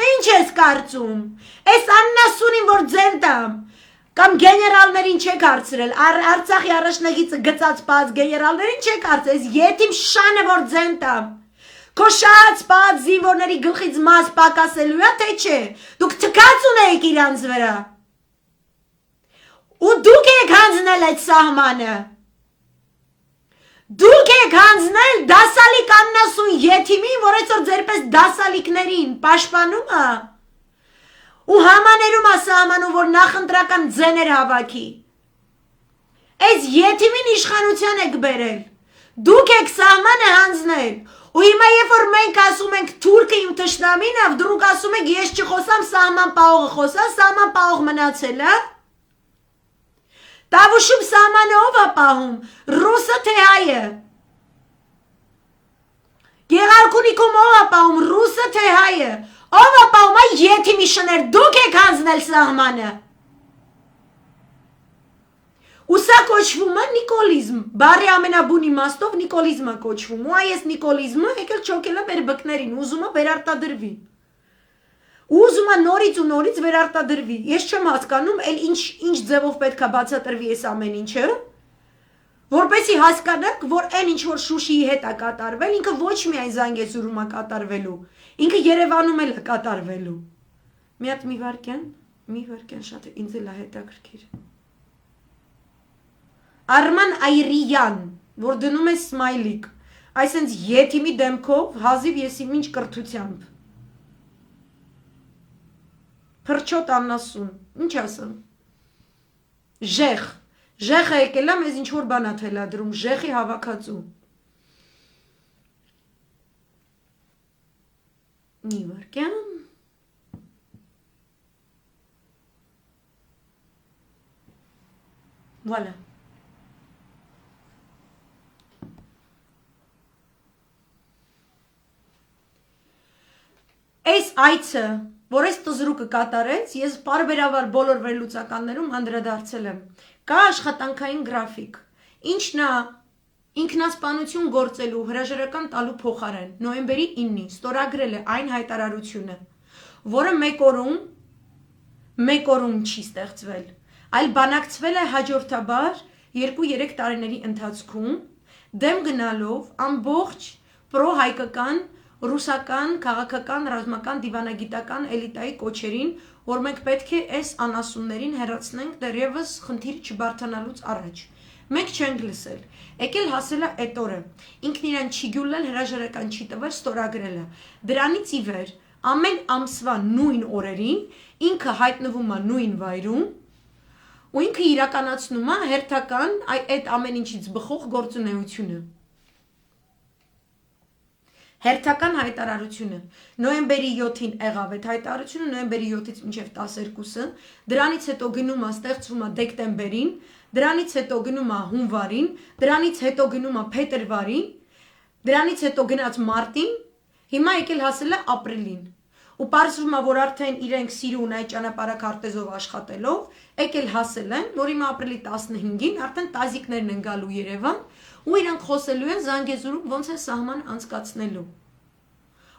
ինչ ես կարծում, այս անասունին որ ձեն տամ, կամ գեներալներին չեք հարցրել, Արցախի առաջնագիծը գծած պած գեներալներին չեք հարցրել, այս եթիմ շանը որ ձեն տամ, Քո շատ սպած զինվորների գլխից մաս պակասելու է, թե չէ, դուք թքած ունեիք իրանց վրա, ու դուք եք հանձնել այդ սահմանը, դուք եք հանձնել դասալիկ աննասուն եթիմին, որ այսօր ձերպես դասալիկներին պաշտպանում է, ու համաներում է սահմանում, որ նախընտրական ձեներ հավաքի, այս եթիմին իշխանության եք բերել, Դուք եք սահմանը հանձնել։ Ու հիմա երբ որ մենք ասում ենք թուրքը իմ թշնամին է, դուք ասում եք ես չխոսամ, սահման պահողը խոսա, սահման պահող մնացել է։ Տավուշում սահմանը ով է պահում, ռուսը թե հայը։ Գեղարքունիքում ով է պահում, ռուսը թե հայը։ Ով է պահում, այ եթիմի շներ, դուք եք հանձնել սահմանը։ Ու սա կոչվում է նիկոլիզմ, բարի ամենաբուն իմաստով նիկոլիզմ է կոչվում, ու այս նիկոլիզմը եկել չոքել է մեր բկներին, ուզում է վերարտադրվի։ Ուզում է նորից ու նորից վերարտադրվի։ Ես չեմ հասկանում, էլ ինչ ձևով պետք է բացատրվի այս ամեն ինչը, որպեսզի հասկանաք, որ այն ինչ որ Շուշիի հետ է կատարվել, ինքը ոչ միայն Զանգեզուրում է կատարվելու, ինքը Երևանում էլ է կատարվելու։ Մի հատ մի վարքյան շատ է, ինձ էլ է հետաքրքիր։ Արման Այրիյան, որ դնում է սմայլիկ, այսինքն եթիմի դեմքով, հազիվ եսիմինչ կրթությամբ։ Փրչոտ աննասուն, ինչ ասեմ։ Ժեխը եկել է մեզ ինչ-որ բան է թելադրում, ժեխի հավաքածու։ Մի վարքյան։ Voilà. Այս այցը, որ այս տզրուկը կատարեց, ես պարբերաբար բոլոր վերլուծականներում անդրադարձել եմ։ Կա աշխատանքային գրաֆիկ, ինչն է ինքնասպանություն գործելու հրաժարական տալու փոխարեն նոյեմբերի 9-ին ստորագրել է այն հայտարարությունը, որը մեկ օրում չի ստեղծվել, այլ բանակցվել է հաջորդաբար 2-3 տարիների ընթացքում, դեմ գնալով ամբողջ պրոհայկական ռուսական, քաղաքական, ռազմական, դիվանագիտական էլիտայի կոչերին, որ մենք պետք է այս անասուններին հեռացնենք դեռևս խնդիրը չբարթանալուց առաջ։ Մենք չենք լսել։ Եկել հասել է այդ օրը։ Ինքն իրեն չի գյուլել, հրաժարական չի տվել, ստորագրել է։ Դրանից ի վեր ամեն ամսվա նույն օրերին ինքը հայտնվում է նույն վայրում ու ինքը իրականացնում է հերթական այդ ամեն ինչից բխող գործունեությունը։ Հերթական հայտարարությունը նոյեմբերի 7-ին եղավ այդ հայտարարությունը, նոյեմբերի 7-ից մինչև 12-ը, դրանից հետո գնում է ստեղծվում է դեկտեմբերին, դրանից հետո գնում է հունվարին, դրանից հետո գնում է փետրվարին, դրանից հետո գնաց մարտին, հիմա եկել հասել է ապրիլին։ Ու պարզվում է, որ արդեն իրենք սիրուն այդ ճանապարհակարտեզով աշխատելով եկել հասել են, որ հիմա ապրիլի 15-ին արդեն տազիկներն են գալու Երևան ու իրանք խոսելու են Զանգեզուրում ոնց է սահման անցկացնելու։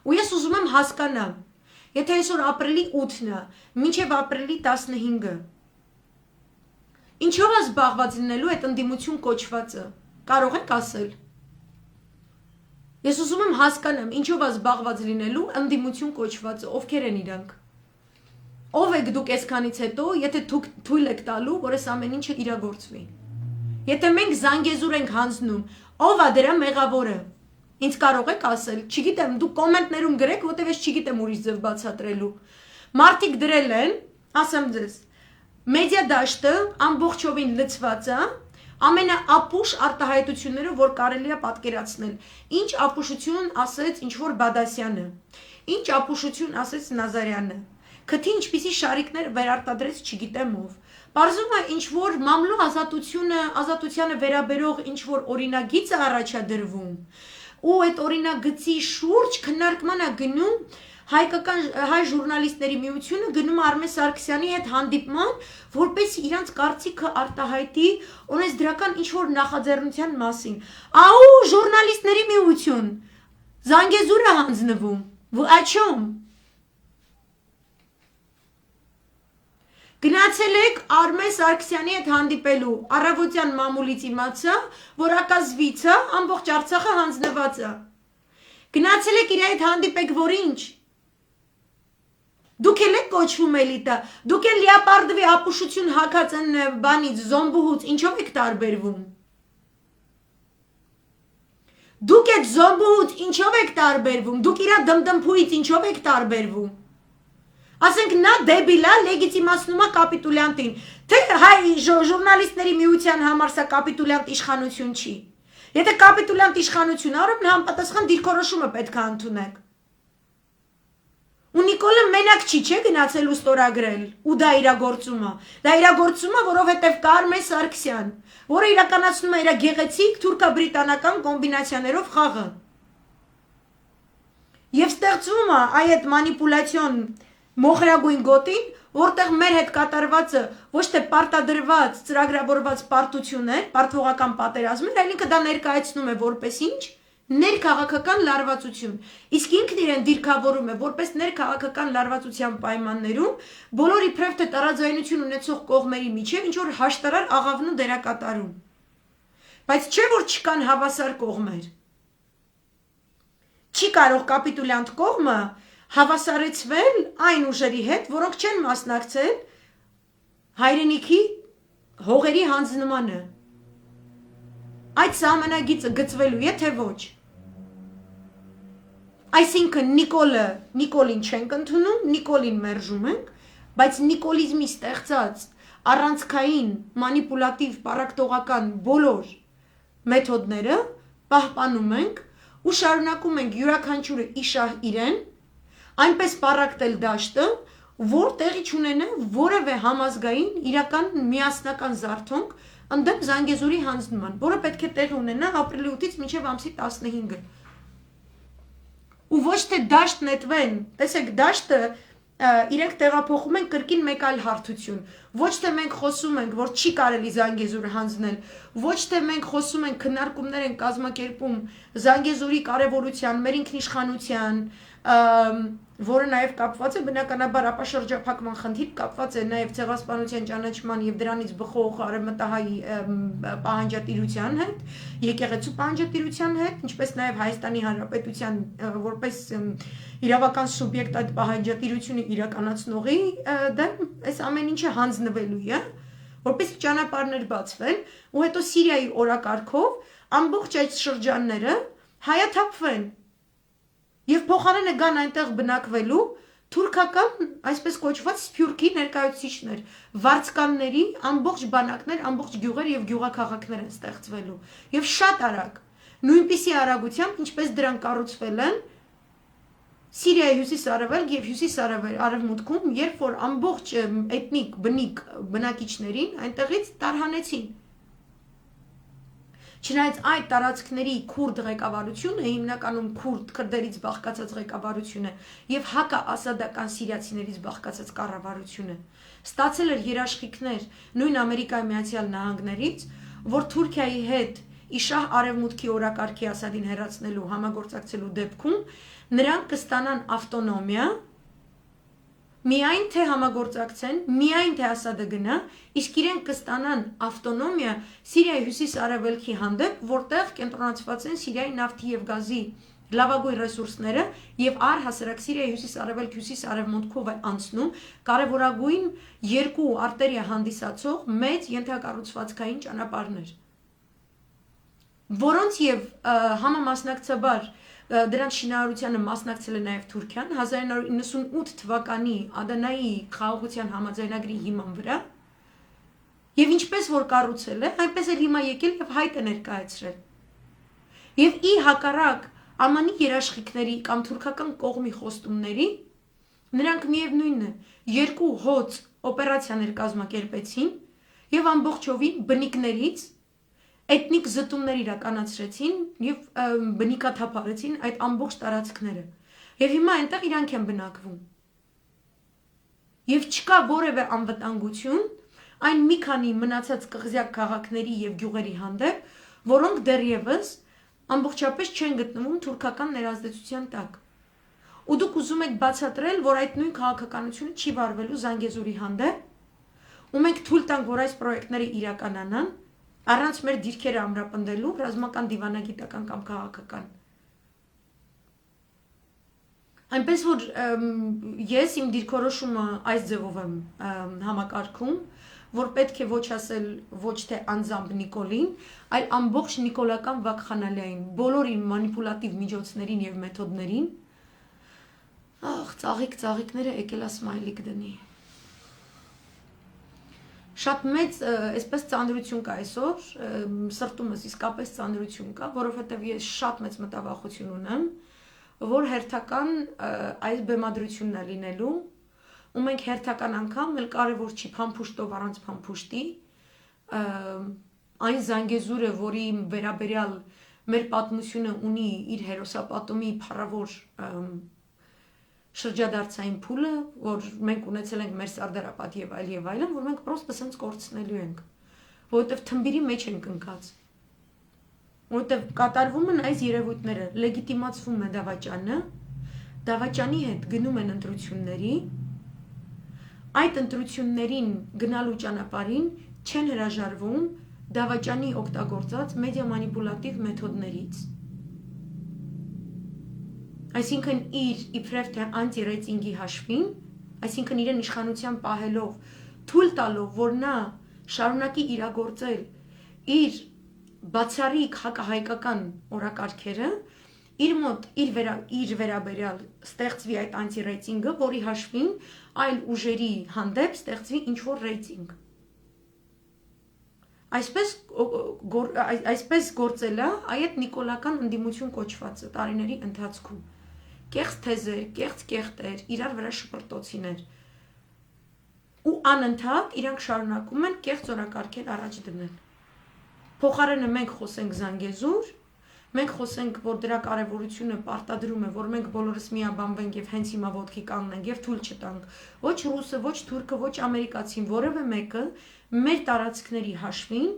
Ու ես ուզում եմ հասկանամ, եթե այսօր ապրիլի 8-ն է, մինչև ապրիլի 15-ը, ինչով է զբաղված լինելու այդ ընդդիմություն կոչվածը, կարող եք ասել։ Ես ուզում եմ հասկանամ, ինչով է զբաղված լինելու ընդդիմություն կոչվածը, ովքեր են իրանք։ Ով եք դուք այսքանից հետո, եթե դուք թույլ եք տալու, որ այս ամեն ինչը իրագործվի։ Եթե մենք Զանգեզուր ենք հանձնում, ով է դրա մեղավորը։ Ինձ կարող եք ասել, չգիտեմ, դուք կոմենտներում գրեք, որտեվ ես չգիտեմ ուրիշ ձև բացատրելու։ Մարդիկ դրել են, ասեմ ձեզ, մեդիա դաշտը ամբողջովին լցված է ամենաապուշ արտահայտությունները, որ կարելի է պատկերացնել։ Ինչ ապուշություն ասեց ինչ-որ Բադասյանը, ինչ ապուշություն ասեց Նազարյանը, քթի ինչպիսի շարիկներ վերարտադրեց չգիտեմ ով։ Պարզվում է ինչ-որ մամլո ազատությանը վերաբերող ինչ-որ օրինագիծ է առաջադրվում, ու այդ օրինագծի շուրջ քննարկման է գնում հայ ժուրնալիստների միությունը գնում Արմեն Սարգսյանի հետ հանդիպման, որպեսզի իրանց կարծիքը արտահայտի օրենսդրական ինչ-որ նախաձեռնության մասին։ Աու ժուրնալիստների միություն, Զանգեզուրը հանձնվում, о чем? Գնացել եք Արմեն Սարգսյանի հետ հանդիպելու, առավոտյան մամուլից իմացա, որ ակազվից է, ամբողջ Արցախը հանձնված է։ Գնացել եք իր հետ հանդիպեք, որ ինչ։ Դուք էլ եք կոչվում էլիտա, դուք էլ լիապարդվի ապուշություն հակած են բանից, զոմբուհուց, ինչով եք տարբերվում։ Դուք եք զոմբուհուց, ինչով եք տարբերվում, դուք իրա դմդմփուից ինչով եք տարբերվում։ Ասենք նա դեբիլ է, լեգիտիմացնում է կապիտուլյանտին, թե հայ ժուրնալիստների միության համար սա կապիտուլյանտ իշխանություն չի։ Եթե կապիտուլյանտ իշխանություն արում, նա համապատասխան դիրքորոշումը պետք է ընդունեք։ Ու Նիկոլը մենակ չի, չէ, գնացել ու ստորագրել, ու դա իրագործումը։ Դա իրագործումը, որովհետև կա Արմեն Սարգսյան, որը իրականացնում է իր գեղեցիկ թուրքա-բրիտանական կոմբինացիաներով խաղը։ Եվ ստեղծվում է այդ մանիպուլյացիոն մոխրագույն գոտին, որտեղ մեր հետ կատարվածը ոչ թե պարտադրված, ծրագրավորված պարտություն է, պարտվողական պատերազմ է, այլ ինքը դա ներկայացնում է որպես ինչ ներքաղաքական լարվածություն։ Իսկ ինքն իրեն դիրքավորում է որպես ներքաղաքական լարվածության պայմաններում բոլոր իբրև թե տարաձայնություն ունեցող կողմերի միջև ինչ որ հաշտարար աղավնու դերակատարում։ Բայց չէ որ չկան հավասար կողմեր։ Չի կարող կապիտուլյանտ կողմը հավասարեցվել այն ուժերի հետ, որոնք չեն մասնակցել հայրենիքի հողերի հանձնմանը։ Այդ սահմանագիծը գծվելու է, թե ոչ։ Այսինքն Նիկոլին չենք ընդունում, Նիկոլին մերժում ենք, բայց նիկոլիզմի ստեղծած առանցքային մանիպուլատիվ պարակտողական բոլոր մեթոդները պահպանում ենք ու շարունակում ենք յուրաքանչյուրը իշահ իրեն, այնպես պարակտել դաշտը, որ տեղի չունենա որևէ համազգային իրական միասնական զարթոնք ընդդեմ Զանգեզուրի հանձնման, որը պետք է տեղի ունենա ապրիլի 8-ից մինչև ամսի 15-ը։ Ու ոչ թե դաշտ նետվեն, տեսեք, դաշտը իրենք տեղափոխում են կրկին մեկ այլ հարթություն։ Ոչ թե մենք խոսում ենք, որ չի կարելի Զանգեզուրը հանձնել, ոչ թե մենք խոսում ենք, քննարկումներ են կազմակերպում Զանգեզուրի կարևորության, մեր ինքնիշխանության, որը նաև կապված է բնականաբար ապաշրջափակման խնդիր, կապված է նաև ցեղասպանության ճանաչման եւ դրանից բխող արևմտահայ պահանջատիրության հետ, եկեղեցու պահանջատիրության հետ, ինչպես նաև Հայաստանի Հանրապետության որպես իրավական սուբյեկտ այդ պահանջատիրությունը իրականացնողի դեմ այս ամեն ինչը հանձնվելու է, որպես ճանապարհներ բացվեն, ու հետո Սիրիայի օրակարգով ամբողջ այդ շրջանները հայաթափվեն եւ փոխարենը գան այնտեղ բնակվելու թուրքական, այսպես կոչված սփյուռքի ներկայացուցիչներ, վարձկանների ամբողջ բանակներ, ամբողջ գյուղեր եւ գյուղաքաղաքներ են ստեղծվելու եւ շատ արագ, նույնպիսի արագությամբ, ինչպես դրանք կառուցվել են Սիրիայի հյուսիս-արևելք եւ հյուսիս-արևմուտքում, երբ որ ամբողջ էթնիկ բնիկ բնակիչներին այնտեղից տարհանեցին։ Չնայած այդ տարածքների քուրդ ղեկավարությունը հիմնականում քրդերից բաղկացած ղեկավարություն է եւ հակաասադական սիրիացիներից բաղկացած կառավարություն է, ստացել էր երաշխիքներ նույն Ամերիկայի Միացյալ Նահանգներից, որ Թուրքիայի հետ իշահ արևմուտքի օրակարգի Ասադին հեռացնելու համագործակցելու դեպքում նրանք կստանան ավտոնոմիա, միայն թե համագործակցեն, միայն թե Ասադը գնա, իսկ իրենք կստանան ավտոնոմիա Սիրիայի հյուսիս-արևելքի հանդեպ, որտեղ կենտրոնացված են Սիրիայի նավթի եւ գազի լավագույն ռեսուրսները եւ առհասարակ Սիրիայի հյուսիս-արևելք հյուսիս-արևմուտքով է անցնում կարևորագույն երկու արտերիա հանդիսացող մեծ ենթակառուցվածքային ճանապարհներ, որոնց եւ համամասնակցաբար դրանց շինարարությանը մասնակցել է նաև Թուրքիան 1998 թվականի Ադանայի խաղաղության համաձայնագրի հիման վրա եւ ինչպես որ կառուցել է, այնպես էլ հիմա եկել եւ հայտ է ներկայացրել։ Եվ ի հակառակ ԱՄՆ-ի երաշխիքների կամ թուրքական կողմի խոստումների, նրանք միևնույնն է, երկու հոծ օպերացիաներ կազմակերպեցին եւ ամբողջովին բնիկներից էթնիկ զտումներ իրականացրեցին եւ բնիկաթափարեցին այդ ամբողջ տարածքները։ Եվ հիմա այնտեղ իրանք են բնակվում։ Եվ չկա որևէ անվտանգություն այն մի քանի մնացած կղզյակ քաղաքների եւ գյուղերի հանդեպ, որոնք դեռևս ամբողջապես չեն գտնվում թուրքական ներազդեցության տակ։ Ու դուք ուզում եք բացատրել, որ այդ նույն քաղաքականությունը չի վարվելու Զանգեզուրի հանդեպ, ու մենք թույլ տանք, որ այս պրոյեկտները իրականանան, առանց մեր դիրքերը ամրապնդելու ռազմական դիվանագիտական կամ քաղաքական։ Այնպես որ ես իմ դիրքորոշումը այս ձևով եմ համակարգում, որ պետք է ոչ ասել ոչ թե անձամբ Նիկոլին, այլ ամբողջ նիկոլական վակխանալիային բոլորին մանիպուլատիվ միջոցներին եւ մեթոդներին։ Ախ, ծաղիկները եկել է սմայլիկ դնի։ Շատ մեծ այսպես ծանրություն կա այսօր, սրտումս իսկապես ծանրություն կա, որովհետև ես շատ մեծ մտավախություն ունեմ, որ հերթական այս բեմադրությունն է լինելու, ու մենք հերթական անգամ էլ կարևոր չի փամփուշտով առանց փամփուշտի, այն Զանգեզուրը, որի վերաբերյալ մեր պատմությունը ունի իր հերոսապատումի փառավոր շրջադարձային փուլը, որ մենք ունեցել ենք մեր Սարդարապատ եւ այլն, որ մենք պրոստը սենց կորցնելու ենք, որովհետեւ թմբիրի մեջ ենք ընկած։ Որովհետեւ կատարվում են այս երևույթները, լեգիտիմացվում է դավաճանի հետ գնում են ընտրությունների, այդ ընտրություններին գնալու ճանապարհին չեն հրաժարվում դավաճանի օգտագործած մեդիա մանիպուլատիվ մեթոդներից։ Այսինքն իր իբրև թե անտի-ռեյտինգի հաշվին, այսինքն իրեն իշխանության պահելով, թույլ տալով, որ նա շարունակի իրագործել իր բացառիկ հակահայկական օրակարգերը, իր մոտ իր վերաբերյալ ստեղծվի այդ անտի-ռեյտինգը, որի հաշվին այլ ուժերի հանդեպ ստեղծվի ինչ-որ ռեյտինգ։ Այսպես գործել է այդ նիկոլական ընդդիմություն կոչվածը տարիների ընթացքում։ Կեղծ թեզեր, կեղծ կեղտեր, իրար վրա շպրտոցիներ։ Ու անընդհատ իրանք շարունակում են կեղծ օրակարգեր առաջ դնել։ Փոխարենը մենք խոսենք Զանգեզուր, մենք խոսենք, որ դրա կարևորությունը պարտադրում է, որ մենք բոլորս միաբանվենք եւ հենց հիմա ոտքի կանգնենք եւ թույլ չտանք ոչ ռուսը, ոչ թուրքը, ոչ ամերիկացին, որևէ մեկը մեր տարածքների հաշվին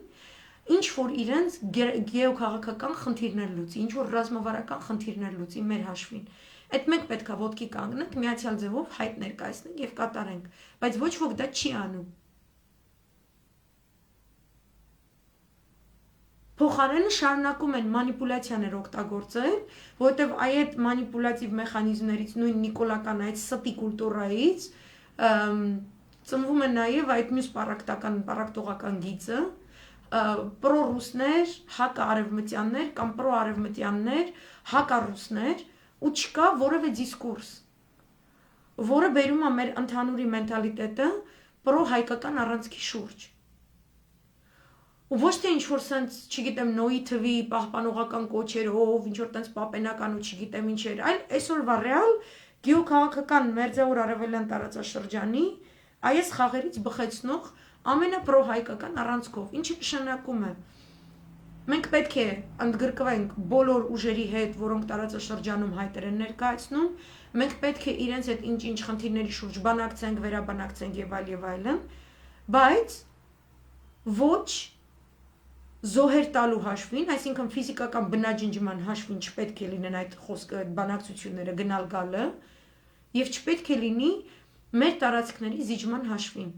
ինչ որ իրենց գեոքաղաքական խնդիրներ լուծի, ինչ որ ռազմավարական խնդիրներ լուծի մեր հաշվին։ Այդ մենք պետք է ոտքի կանգնենք, միացյալ ձևով հայտ ներկայացնենք եւ կատարենք, բայց ոչ ոք դա չի անում։ Փոխարենը շարունակում են մանիպուլյացիաներ օգտագործել, որովհետև այդ մանիպուլյատիվ մեխանիզմներից նույն նիկոլական այդ ստի կուլտուրայից ծնվում է նաև այդ մյուս պարակտողական գիծը, պրոռուսներ, հակարևմտյաններ կամ պրոարևմտյաններ, հակառուսներ, ու չկա որևէ դիսկուրս, որը բերում է մեր ընդհանուրի մենտալիտետը պրոհայկական առանցքի շուրջ։ Ու ոչ թե ինչ-որ սենց, չգիտեմ, նոյի թվի պահպանողական կոչերով, ինչ-որ տենց պապենական ու չգիտեմ ինչեր, այլ այսօրվա ռեալ գեոքաղաքական մերձավոր արևելյան տարածաշրջանի այս խաղերից բխեցնող ամենապրոհայկական առանցքով, ինչը նշանակում է մենք պետք է ընդգրկվենք բոլոր ուժերի հետ, որոնք տարածաշրջանում հայտեր են ներկայացնում, մենք պետք է իրենց հետ ինչ-ինչ խնդիրների շուրջ բանակցենք, վերաբանակցենք եւ այլն, բայց ոչ զոհեր տալու հաշվին, այսինքն ֆիզիկական բնաջնջման հաշվին չպետք է լինեն այդ բանակցությունները գնալ գալը եւ չպետք է լինի մեր տարածքների զիջման հաշվին։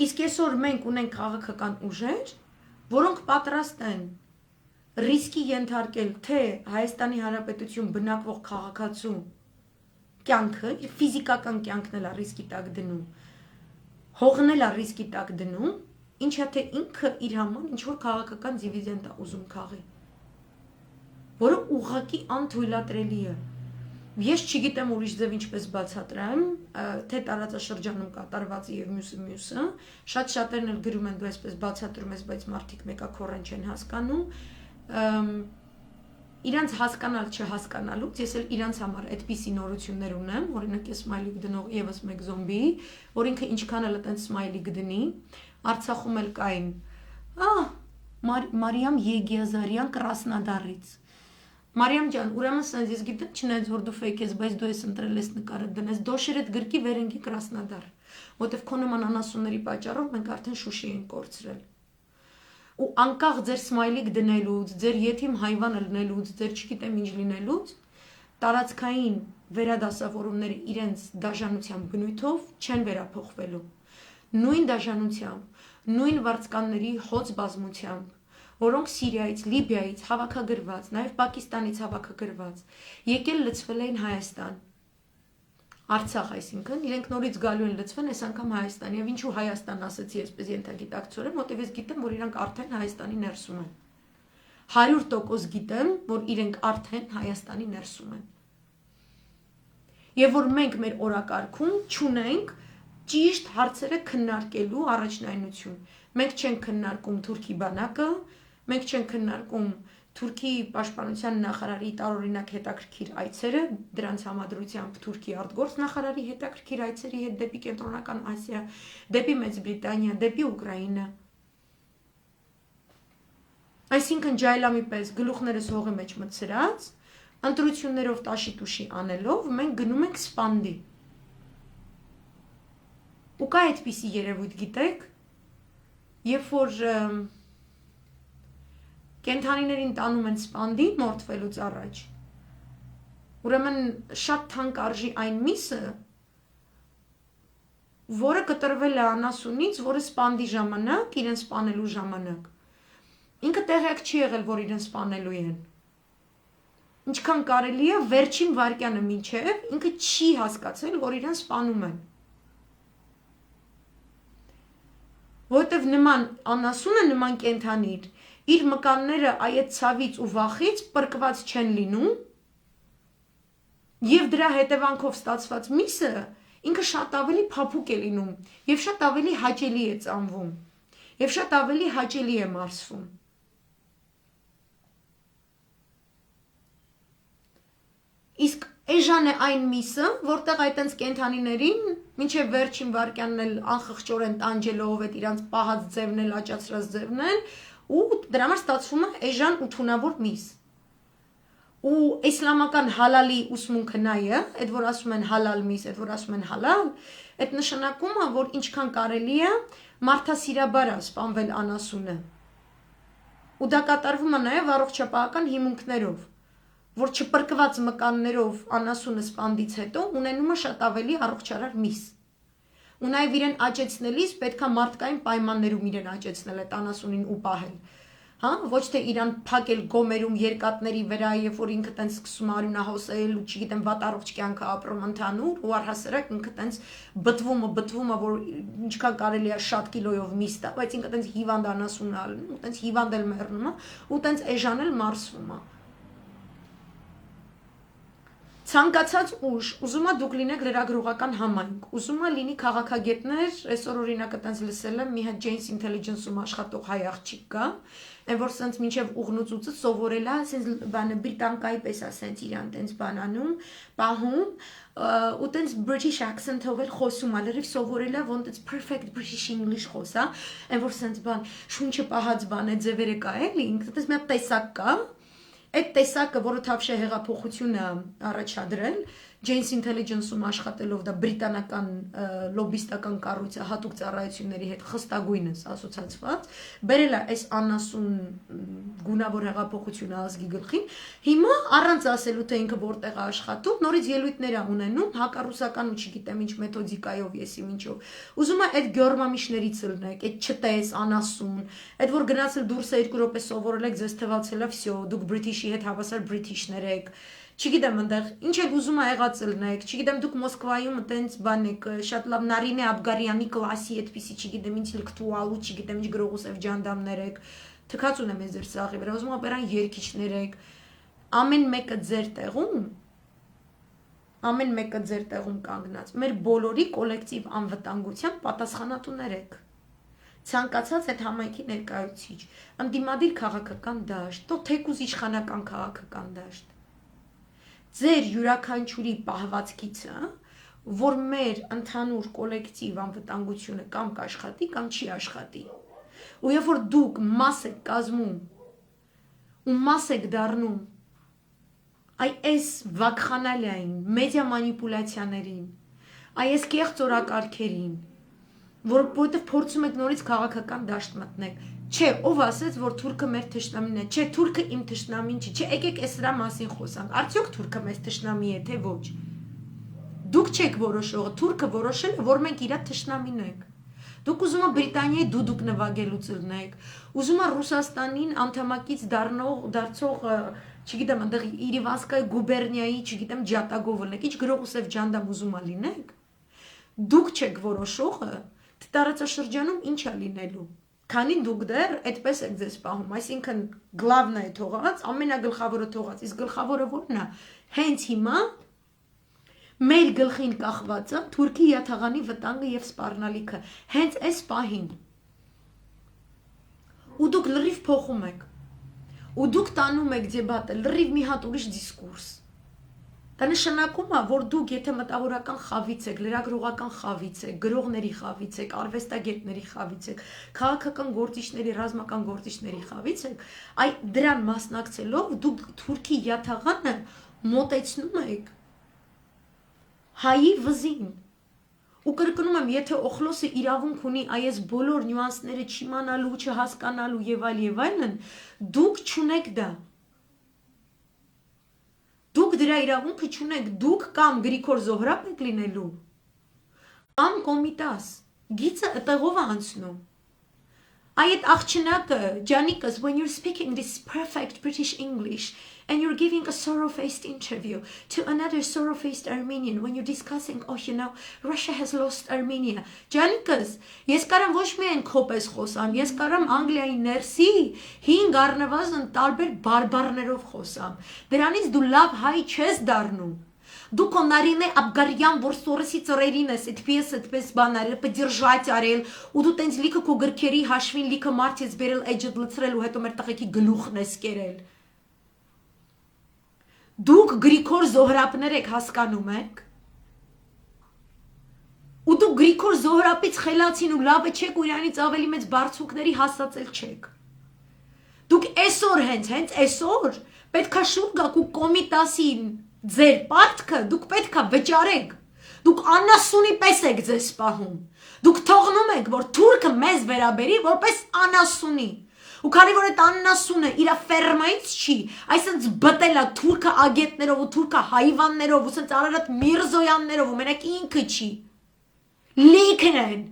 Իսկ այսօր մենք ունենք քաղաքական ուժեր, որոնք պատրաստ են ռիսկի ենթարկել թե Հայաստանի Հանրապետություն բնակվող քաղաքացու կյանքը, ֆիզիկական կյանքն էլ է ռիսկի տակ դնում, հողն էլ է ռիսկի տակ դնում, ինչա թե ինքը իր համար ինչ-որ քաղաքական դիվիդենդ է ուզում քաղի, որը ուղղակի անթույլատրելի է։ Ես չգիտեմ ուրիշ ձև ինչպես բացատրեմ, թե տարածաշրջանում կատարվածը եւ մյուսը, շատ-շատերն էլ գրում են դու այսպես բացատրում ես, բայց մարդիկ մեկակորեն չեն հասկանում, իրանց հասկանալ չհասկանալուց, ես էլ իրանց համար այդպիսի նորություններ ունեմ, օրինակ ես սմայլիկ դնող եւս մեկ զոմբի, որ ինքը ինչքան էլ այտենց սմայլիկ դնի, Արցախում էլ կային, Մարիամ Եգիազարյան Կրասնոդարից։ Մարիամ ջան, ուրեմն սենց ես գիտեմ չնայած որ դու ֆեյք ես, բայց դու ես ընտրել ես նկարը դնես, դոշերդ գրքի վերընկի Կրասնոդար, որտեվ քո նման անասունների պատճառով մենք արդեն Շուշի ենք կորցրել։ Ու անկախ ձեր սմայլիկ դնելուց, ձեր եթիմ հայվան լնելուց, ձեր չգիտեմ ինչ լինելուց, տարածքային վերադասավորումները իրենց դաշնության բնույթով չեն վերափոխվելու։ Նույն դաշնությամբ, նույն վարձկանների հոծ բազմությամբ, որոնք Սիրիայից, Լիբիայից հավաքագրված, նաև Պակիստանից հավաքագրված, եկել լցվել էին Հայաստան։ Արցախ, այսինքն, իրենք նորից գալու են լցվեն այս անգամ Հայաստան, եւ ինչու Հայաստան ասեցի այսպես ենթագիտակցորեն, որտեղ ես գիտեմ, որ իրանք արդեն Հայաստանի ներսում են։ 100% գիտեմ, որ իրենք արդեն Հայաստանի ներսում են։ Եվ որ մենք մեր օրակարգում չունենք ճիշտ հարցերը քննարկելու առաջնայնություն։ Մենք չենք քննարկում Թուրքի բանակը, մենք չենք քննարկում Թուրքի պաշտպանության նախարարի տարօրինակ հետաքրքիր այցերը, դրանց համադրությամբ Թուրքի արտգործ նախարարի հետաքրքիր այցերի հետ դեպի Կենտրոնական Ասիա, դեպի Մեծ Բրիտանիա, դեպի Ուկրաինա։ Այսինքն ջայլամի պես գլուխներս հողի մեջ մտցրած, ընտրություններով տաշի-տուշի անելով, մենք գնում ենք սպանդի։ Ու կա այդպիսի երևույթ, գիտեք, երբ որ կենդանիներին տանում են սպանդի մորթվելուց առաջ, ուրեմն շատ թանկ արժի այն միսը, որը կտրվել է անասունից, որը սպանդի ժամանակ, իրեն սպանելու ժամանակ, ինքը տեղյակ չի եղել, որ իրեն սպանելու են։ Ինչքան կարելի է վերջին վայրկյանը մինչև ինքը չի հասկացել, որ իրեն սպանում են։ Որովհետև նման անասունը, նման կենդանին, իր մկանները այդ ցավից ու վախից պրկված չեն լինում, եւ դրա հետևանքով ստացված միսը ինքը շատ ավելի փափուկ է լինում, եւ շատ ավելի հաճելի է ծամվում, եւ շատ ավելի հաճելի է մարսվում։ Իսկ էժան է այն միսը, որտեղ այտենց կենդանիներին մինչև վերջին վայրկյանն էլ անխղճորեն տանջելով այդ իրանց պահած ձևն էլ, աճացրած ձևն էլ, ու դրա համար ստացվում է էժան ու թունավոր միս։ Ու իսլամական հալալի ուսմունքը նա է, այդ որ ասում են հալալ միս, այդ որ ասում են հալալ, այդ նշանակում է, որ ինչքան կարելի է մարդասիրաբար է սպանվել անասունը։ Ու դա կատարվում է նաև առողջապահական հիմունքներով, որ չպրկված մկաններով անասունը սպանդից հետո ունենում է շատ ավելի առողջարար միս։ Ու նաև իրեն աճեցնելիս պետք է մարդկային պայմաններում իրեն աճեցնել այդ անասունին ու պահել։ Հա, ոչ թե իրան փակել գոմերում երկաթների վրա, երբ որ ինքը տենց սկսում է արյունահոսել ու չգիտեմ վատ առողջ կյանք ապրում ընդհանուր, ու առհասարակ ինքը տենց բթվում է, որ ինչքան կարելի է շատ կիլոյով միս տա, բայց ինքը տենց հիվանդ անասուն է ալնում, ու տենց հիվանդ էլ մեռնում է, ու տենց էժան էլ մարսվում է։ Ցանկացած ուժ, ուզում է դուք լինեք լրագրողական համայնք, ուզում է լինի քաղաքագետներ, այսօր օրինակը տենց լսել եմ, մի հատ Jane's Intelligence-ում աշխատող հայ աղջիկ կա, այն որ սենց մինչև ուղնուցուցը սովորել է, սենց բանը բրիտանկայի պես է սենց իրան տենց բանանում, պահում, ու տենց British accent-ով էլ խոսում է, լրիվ սովորել է, ոնց տենց perfect British English խոսա, այն որ սենց բան, շունչը պահած բան է, ձևերը կա էլի, տենց մի հատ տեսակ կա, այդ տեսակը, որը թավշե հեղափոխությունը առաջադրել, Jane's Intelligence-ում աշխատելով դա բրիտանական լոբիստական կառույցը հատուկ ծառայությունների հետ խստագույնս ասոցացված, բերել է այս անասուն գունավոր հեղափոխությունը ազգի գլխին, հիմա առանց ասելու թե ինքը որտեղ է աշխատում, նորից ելույթներ է ունենում, հակառուսական ու չգիտեմ ինչ մեթոդիկայով եսի ինչով։ Ուզում է այդ գյորմամիշներից ելնեք, այդ չտես անասուն, այդ որ գնացել դուրս է 2 րոպե սովորել եք, ձեզ թվացել է, վсё, դուք British-ի հետ հավասար British-ներ եք։ Չգիտեմ այնտեղ ինչ էլ ուզում ա եղած ելնեք, չգիտեմ դուք Մոսկվայում այտենց բան եք, շատ լավ Նարինե Աբգարյանի կլասի այդպիսի, չգիտեմ ինչ ինտելեկտուալ ու չգիտեմ ինչ գրողուսև ջանդամներ եք, թքած ունեմ ես ձեր սաղի վրա, ուզում ա բերան երգիչներ եք, ամեն մեկը ձեր տեղում կանգնած, մեր բոլորի կոլեկտիվ անվտանգության պատասխանատուներ եք։ Ցանկացած այդ համայնքի ներկայացուցիչ, ընդդիմադիր քաղաքական դաշտ, թեկուզ իշխանական քաղաքական դաշտ։ Ձեր յուրաքանչյուրի պահվածքիցը, որ մեր ընդհանուր կոլեկտիվ անվտանգությունը կամ կաշխատի, կամ չի աշխատի։ Ու երբ որ դուք մաս եք կազմում ու մաս եք դառնում այս վակխանալիային մեդիա մանիպուլյացիաներին, այս կեղծ օրակարգերին, որովհետև փորձում եք նորից քաղաքական դաշտ մտնեք, չէ, ով ասեց, որ թուրքը մեր թշնամին է, չէ, թուրքը իմ թշնամին չի, չէ, եկեք այս դրա մասին խոսանք, արդյոք թուրքը մեզ թշնամի է, թե ոչ։ Դուք չեք որոշողը, թուրքը որոշել է, որ մենք իր թշնամին ենք։ Դուք ուզում եք Բրիտանիայի դուդուկ նվագելուց ելնեք, ուզում եք Ռուսաստանին անդամակից դարձող, չգիտեմ, այնտեղ Երևանսկայի գուբերնիայի, չգիտեմ, ջատագով ելնեք, ինչ գրողուսև ջանդամ ուզում ա լինեք։ Դուք չեք որոշողը, թե տարածաշրջանում ինչ է լինելու։ Քանի դուք դեռ այդպես եք ձեզ պահում, այսինքն գլավն է թողած, ամենագլխավորը թողած, իսկ գլխավորը ո՞րն է։ Հենց հիմա Մեր գլխին կախված է Թուրքի յաթաղանի վտանգը եւ սպառնալիքը։ Հենց այս պահին։ Ու դուք լրիվ փոխում եք։ Ու դուք տանում եք դեբատը լրիվ մի հատ ուրիշ դիսկուրս։ Դա նշանակում է, որ դուք եթե մտավորական խավից եք, լրագրողական խավից եք, գրողների խավից եք, արվեստագետների խավից եք, քաղաքական գործիչների, ռազմական գործիչների խավից եք, դրան մասնակցելով դուք Թուրքի յաթաղանը մոտեցնում եք հայի վզին։ Ու կրկնում եմ, եթե Օխլոսը իրավունք ունի այս բոլոր նյուանսները չիմանալու, չհասկանալու եւ այլն, դուք չունեք դա։ Դուք դրա իրավունքը չունեք, դուք կամ Գրիգոր Զոհրաբ եք լինելու, կամ Կոմիտաս, գիծը տեղով է անցնում։ Այդ աղջնակը, Ջանիկս, when you're speaking this perfect British English and you're giving a sorrow-faced interview to another sorrow-faced Armenian when you're discussing, oh, you know, Russia has lost Armenia. Ջանիկս, ես կարամ ոչ միայն քոպես խոսամ, ես կարամ Անգլիայի ներսի 5 առնվազն տարբեր բարբառներով խոսամ։ Դրանից դու լավ հայ չես դառնում։ Դու քո Նարինե Աբգարյան, որ Սորոսի ծռերին ես, այդպես բաներ поддержать արել, ու դու տենց լիքը քո գրքերի հաշվին լիքը մարդ ես բերել էջդ լցրել ու հետո մեր տղեկի գլուխն ես կերել։ Դուք Գրիգոր Զոհրաբներ եք, հասկանում եք։ Ու դու Գրիգոր Զոհրաբից խելացին ու լավը չեք ու իրանից ավելի մեծ բարձուկների հասածել չեք։ Դուք այսօր հենց այսօր պետքա շուտ գաք ու Կոմիտասին ձեր պարտքը դուք պետքա վճարեք, դուք անասունի պես եք ձեզ պահում, դուք թողնում եք, որ թուրքը մեզ վերաբերի որպես անասունի, ու քանի որ այդ անասունը իրա ֆերմայից չի, այսինքն բտելա թուրքը ագետներով ու թուրքը հայվաններով ու սենց Արարատ Միրզոյաններով ու մենակ ինքը չի, լիքն են,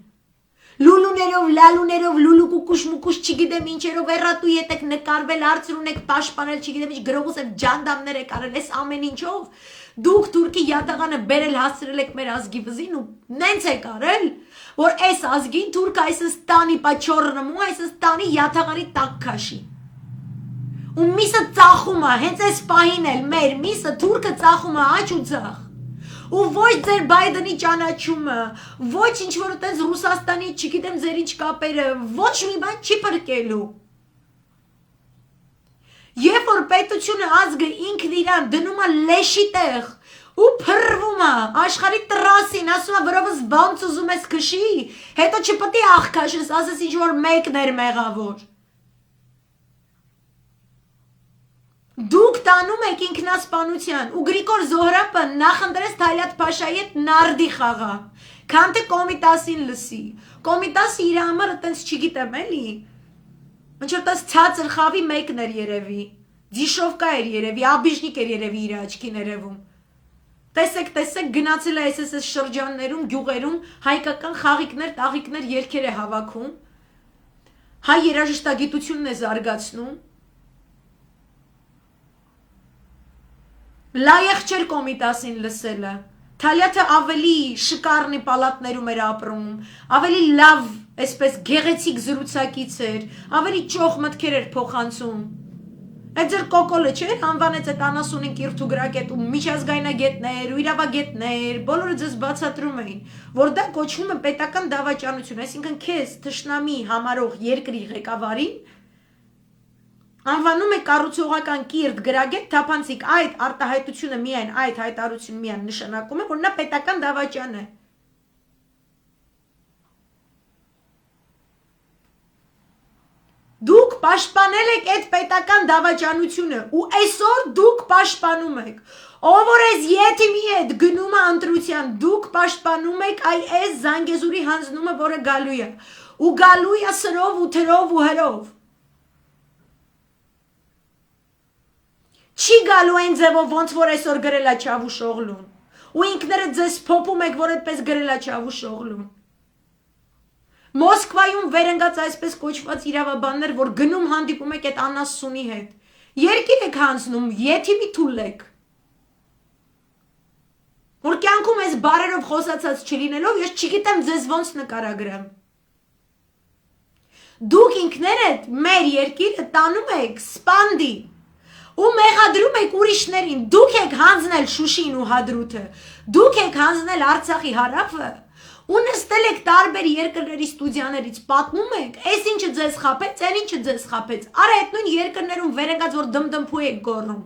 լուլուներով, լալուներով, լուլու կուկուշ մուկուշ չգիտեմ ինչերով էրատու ետեք նկարվել, արծրուն եք պաշտպանել, չգիտեմ ինչ գրողուս եք ջանդամներ եք արել, այս ամեն ինչով դուք Թուրքի յատաղանը բերել հասցրել եք մեր ազգի վզին ու նենց եք արել, որ այս ազգին Թուրքը այսս տանի պաչորնմու, այսս տանի յատաղանի տակ քաշի։ Ու միսը ծախում է, հենց այս պահին էլ մեր միսը Թուրքը ծախում է աճ ու ձախ։ Ու ոչ ձեր Բայդենի ճանաչումը, ոչ ինչ որ այդպես Ռուսաստանի, չգիտեմ ձեր ինչ կապերը, ոչ մի բան չի փրկելու։ Երբ որ պետությունը ազգը ինքն իրան դնում է լեշի տեղ ու փռվում է աշխարհի տրասին, ասում է որովս ոնց ուզում ես քշի, հետո չպետք է աղքաշես, ասես ինչ որ մեկն էր մեղավոր։ Դուք տանում եք ինքնասպանության ու Գրիգոր Զոհրաբը նախընտրեց Թալյատ Փաշայի հետ նարդի խաղա, քան թե Կոմիտասին լսի։ Կոմիտասը իր համար այտենց չգիտեմ էլի, ինչ որ տես ցածր խավի մեկն էր երևի, Դիշովկա էր երևի, Աբիժնիկ էր երևի իր աչքին երևում։ Տեսեք, գնացել է այս շրջաններում, գյուղերում հայկական խաղիկներ, տաղիկներ, երգեր է հավաքում, հայ երաժշտագիտությունն է զարգացնում։ Լայեղ չէր Կոմիտասին լսելը, Թալյաթը ավելի շկարնի պալատներում էր ապրում, ավելի լավ, այսպես գեղեցիկ զրուցակից էր, ավելի ճոխ մտքեր էր փոխանցում։ Այդ ձեր կոկոլը չէր, անվանեց այդ անասունին կիրթ ու գրագետ ու միջազգայնագետներ ու իրավագետներ, բոլորը ձեզ բացատրում էին, որ դա կոչվում է պետական դավաճանություն, այսինքն քեզ թշնամի համարող երկրի ղեկավարին անվանում է կառուցողական կիրթ գրագետ թափանցիկ, այդ արտահայտությունը միայն, այդ հայտարարությունը միայն նշանակում է, որ նա պետական դավաճան է։ Դուք պաշտպանել եք այդ պետական դավաճանությունը ու այսօր դուք պաշտպանում եք։ Ով որ այս յետիմի հետ գնում է ընտրության, դուք պաշտպանում եք այս Զանգեզուրի հանձնումը, որը գալու է։ Ու գալու է սրով ու թրով ու հրով։ Չի գալու այն ձևով ոնց որ այսօր գրել է Չավուշօղլուն։ Ու ինքներդ ձեզ փոփում եք, որ այդպես գրել է Չավուշօղլուն։ Մոսկվայում վերընկած այսպես կոչված իրավաբաններ, որ գնում հանդիպում եք այդ անասունի հետ։ Երկիր եք հանձնում, յետիմի թույլ եք։ Որ կյանքում այս բարերով խոսացած չլինելով, ես չգիտեմ ձեզ ոնց նկարագրեմ։ Դուք ինքներդ մեր երկիրը տանում եք սպանդի։ ու մեղադրում եք ուրիշներին, դուք եք հանձնել Շուշին ու Հադրութը, դուք եք հանձնել Արցախի հարավը, ու նստել եք տարբեր երկրների ստուդիաներից պատմում եք, այս ինչը ձեզ խաբեց, այն ինչը ձեզ խաբեց, արա այդ նույն երկրներում վեր եկած որ դմդմփու եք գոռում,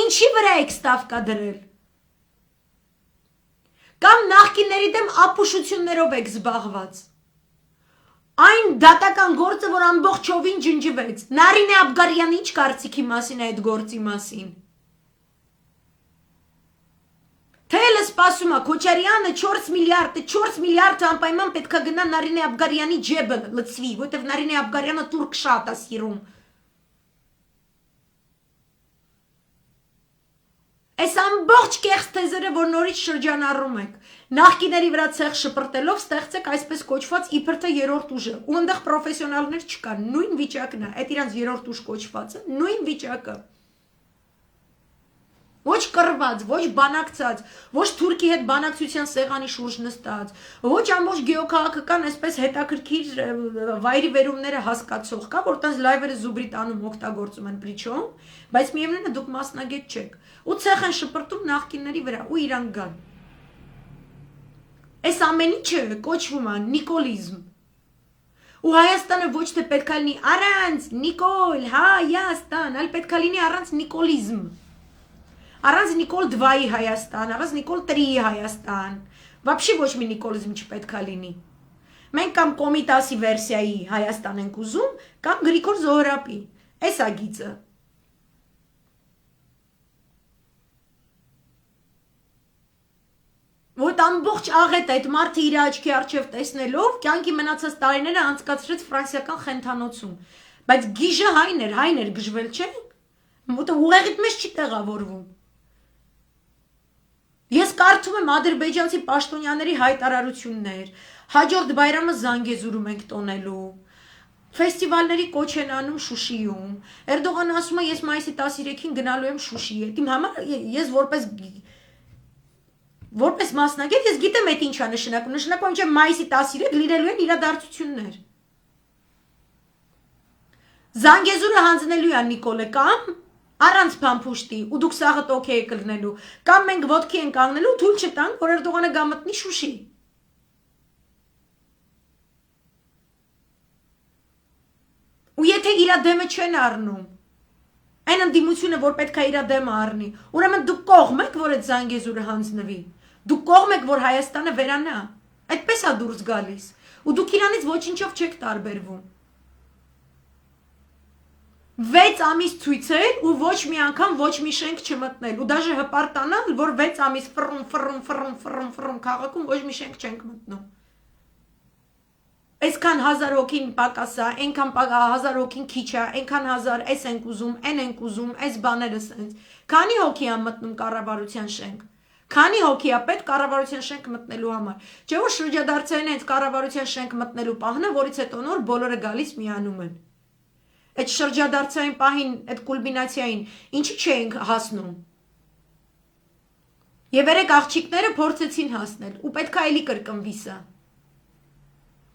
ինչի վրա եք ստավկա դրել, կամ նախկինների դեմ ապուշություններով եք զբաղված, այն դատական գործը, որ ամբողջովին ջնջվեց, Նարինե Աբգարյանը ինչ կարծիքի մասին է այդ գործի մասին, Թելը սպասում է, Քոչարյանը 4 միլիարդը անպայման պետք է գնա Նարինե Աբգարյանի ջեբը լցվի, որտև Նարինե Աբգարյանը турք շատ է սիրում։ Այս ամբողջ կեղծ թեզերը, որ նորից շրջանառում եք, նախկիների վրա ցեղ շպրտելով ստեղծեք այսպես կոչված իբր թե երրորդ ուժը, ու այնտեղ պրոֆեսիոնալներ չկան, նույն վիճակն է, այդ իրանց երրորդ ուժ կոչվածը, նույն վիճակը։ Ոչ կռված, ոչ բանակցած, ոչ թուրքի հետ բանակցության սեղանի շուրջ նստած, ոչ ամբողջ գեոքաղաքական այսպես հետաքրքիր վայրի վերումները հասկացող կա, որ տենց լայվերը զուբրի տանում օգտագործում են պրիչոմ, բայց միևնույնն է դուք մասնագետ չեք, ու ցեղ են շպրտում նախկինների վրա, ու իրանք գան։ Այս ամեն ինչը կոչվում է նիկոլիզմ։ Ու Հայաստանը ոչ թե պետք է լինի առանց Նիկոլ, Հայաստան, այլ պետք է լինի առանց նիկոլիզմ։ Առանց Նիկոլ 2-ի Հայաստան, առանց Նիկոլ 3-ի Հայաստան, вообще ոչ մի նիկոլիզմ չպետք է լինի։ Մենք կամ Կոմիտասի վերսիայի Հայաստան ենք ուզում, կամ Գրիգոր Զոհրաբի, այս է գիծը։ Որ ամբողջ աղետ այդ մարդը իր աչքի առջև տեսնելով, կյանքի մնացած տարիները անցկացրեց ֆրանսիական խենթանոցում, բայց գիժը հայն էր գժվել չէ, մոտը ուղեղիդ մեջ չի տեղավորվում։ Ես կարդում եմ ադրբեջանցի պաշտոնյաների հայտարարություններ, հաջորդ բայրամը Զանգեզուրում ենք տոնելու, ֆեստիվալների կոչ են անում Շուշիում, Էրդողանը ասում է ես մայիսի 13-ին գնալու եմ Շուշի, իմ համար ես որպես մասնագետ ես գիտեմ այդ ինչ է նշանակում, նշանակում չէ մայիսի 13 լինելու են իրադարձություններ։ Զանգեզուրը հանձնելու է Նիկոլը կամ առանց փամփուշտի ու դուք սաղը օքեյ եք լնելու, կամ մենք ոտքի ենք կանգնելու, թույլ չտանք, որ Էրդողանը գա մտնի Շուշի։ Ու եթե իր դեմը չեն առնում, այն ընդդիմությունը, որ պետք է իր դեմը առնի, ուրեմն դուք կողմ եք, որ այդ Զանգեզուրը հանձնվի, դուք կողմ եք, որ Հայաստանը վերանա, այդպես է դուրս գալիս, ու դուք իրանից ոչինչով չեք տարբերվում։ 6 ամիս ցույցեր ու ոչ մի անգամ ոչ մի շենք չմտնել ու դաժե հպարտանալ, որ 6 ամիս ֆռում քաղաքում ոչ մի շենք չենք մտնում։ Այսքան 1000 հոգին պակաս է, այնքան 1000 հոգին քիչ է, այնքան 1000 էս ենք ուզում, այն ենք ուզում, այս բաները սենց։ Քանի հոգի է մտնում կառավարության շենք։ Քանի հոգի է պետք կառավարության շենք մտնելու համար։ Չէ՞ որ շրջադարձային հենց կառավարության շենք մտնելու պահն է, որից հետո նոր բոլորը գալիս միանում են։ Այդ շրջադարձային պահին, այդ կուլմինացիային, ինչի չէինք հասնում։ Եվ երեք աղջիկները փորձեցին հասնել, ու պետք է էլի կրկնվի սա։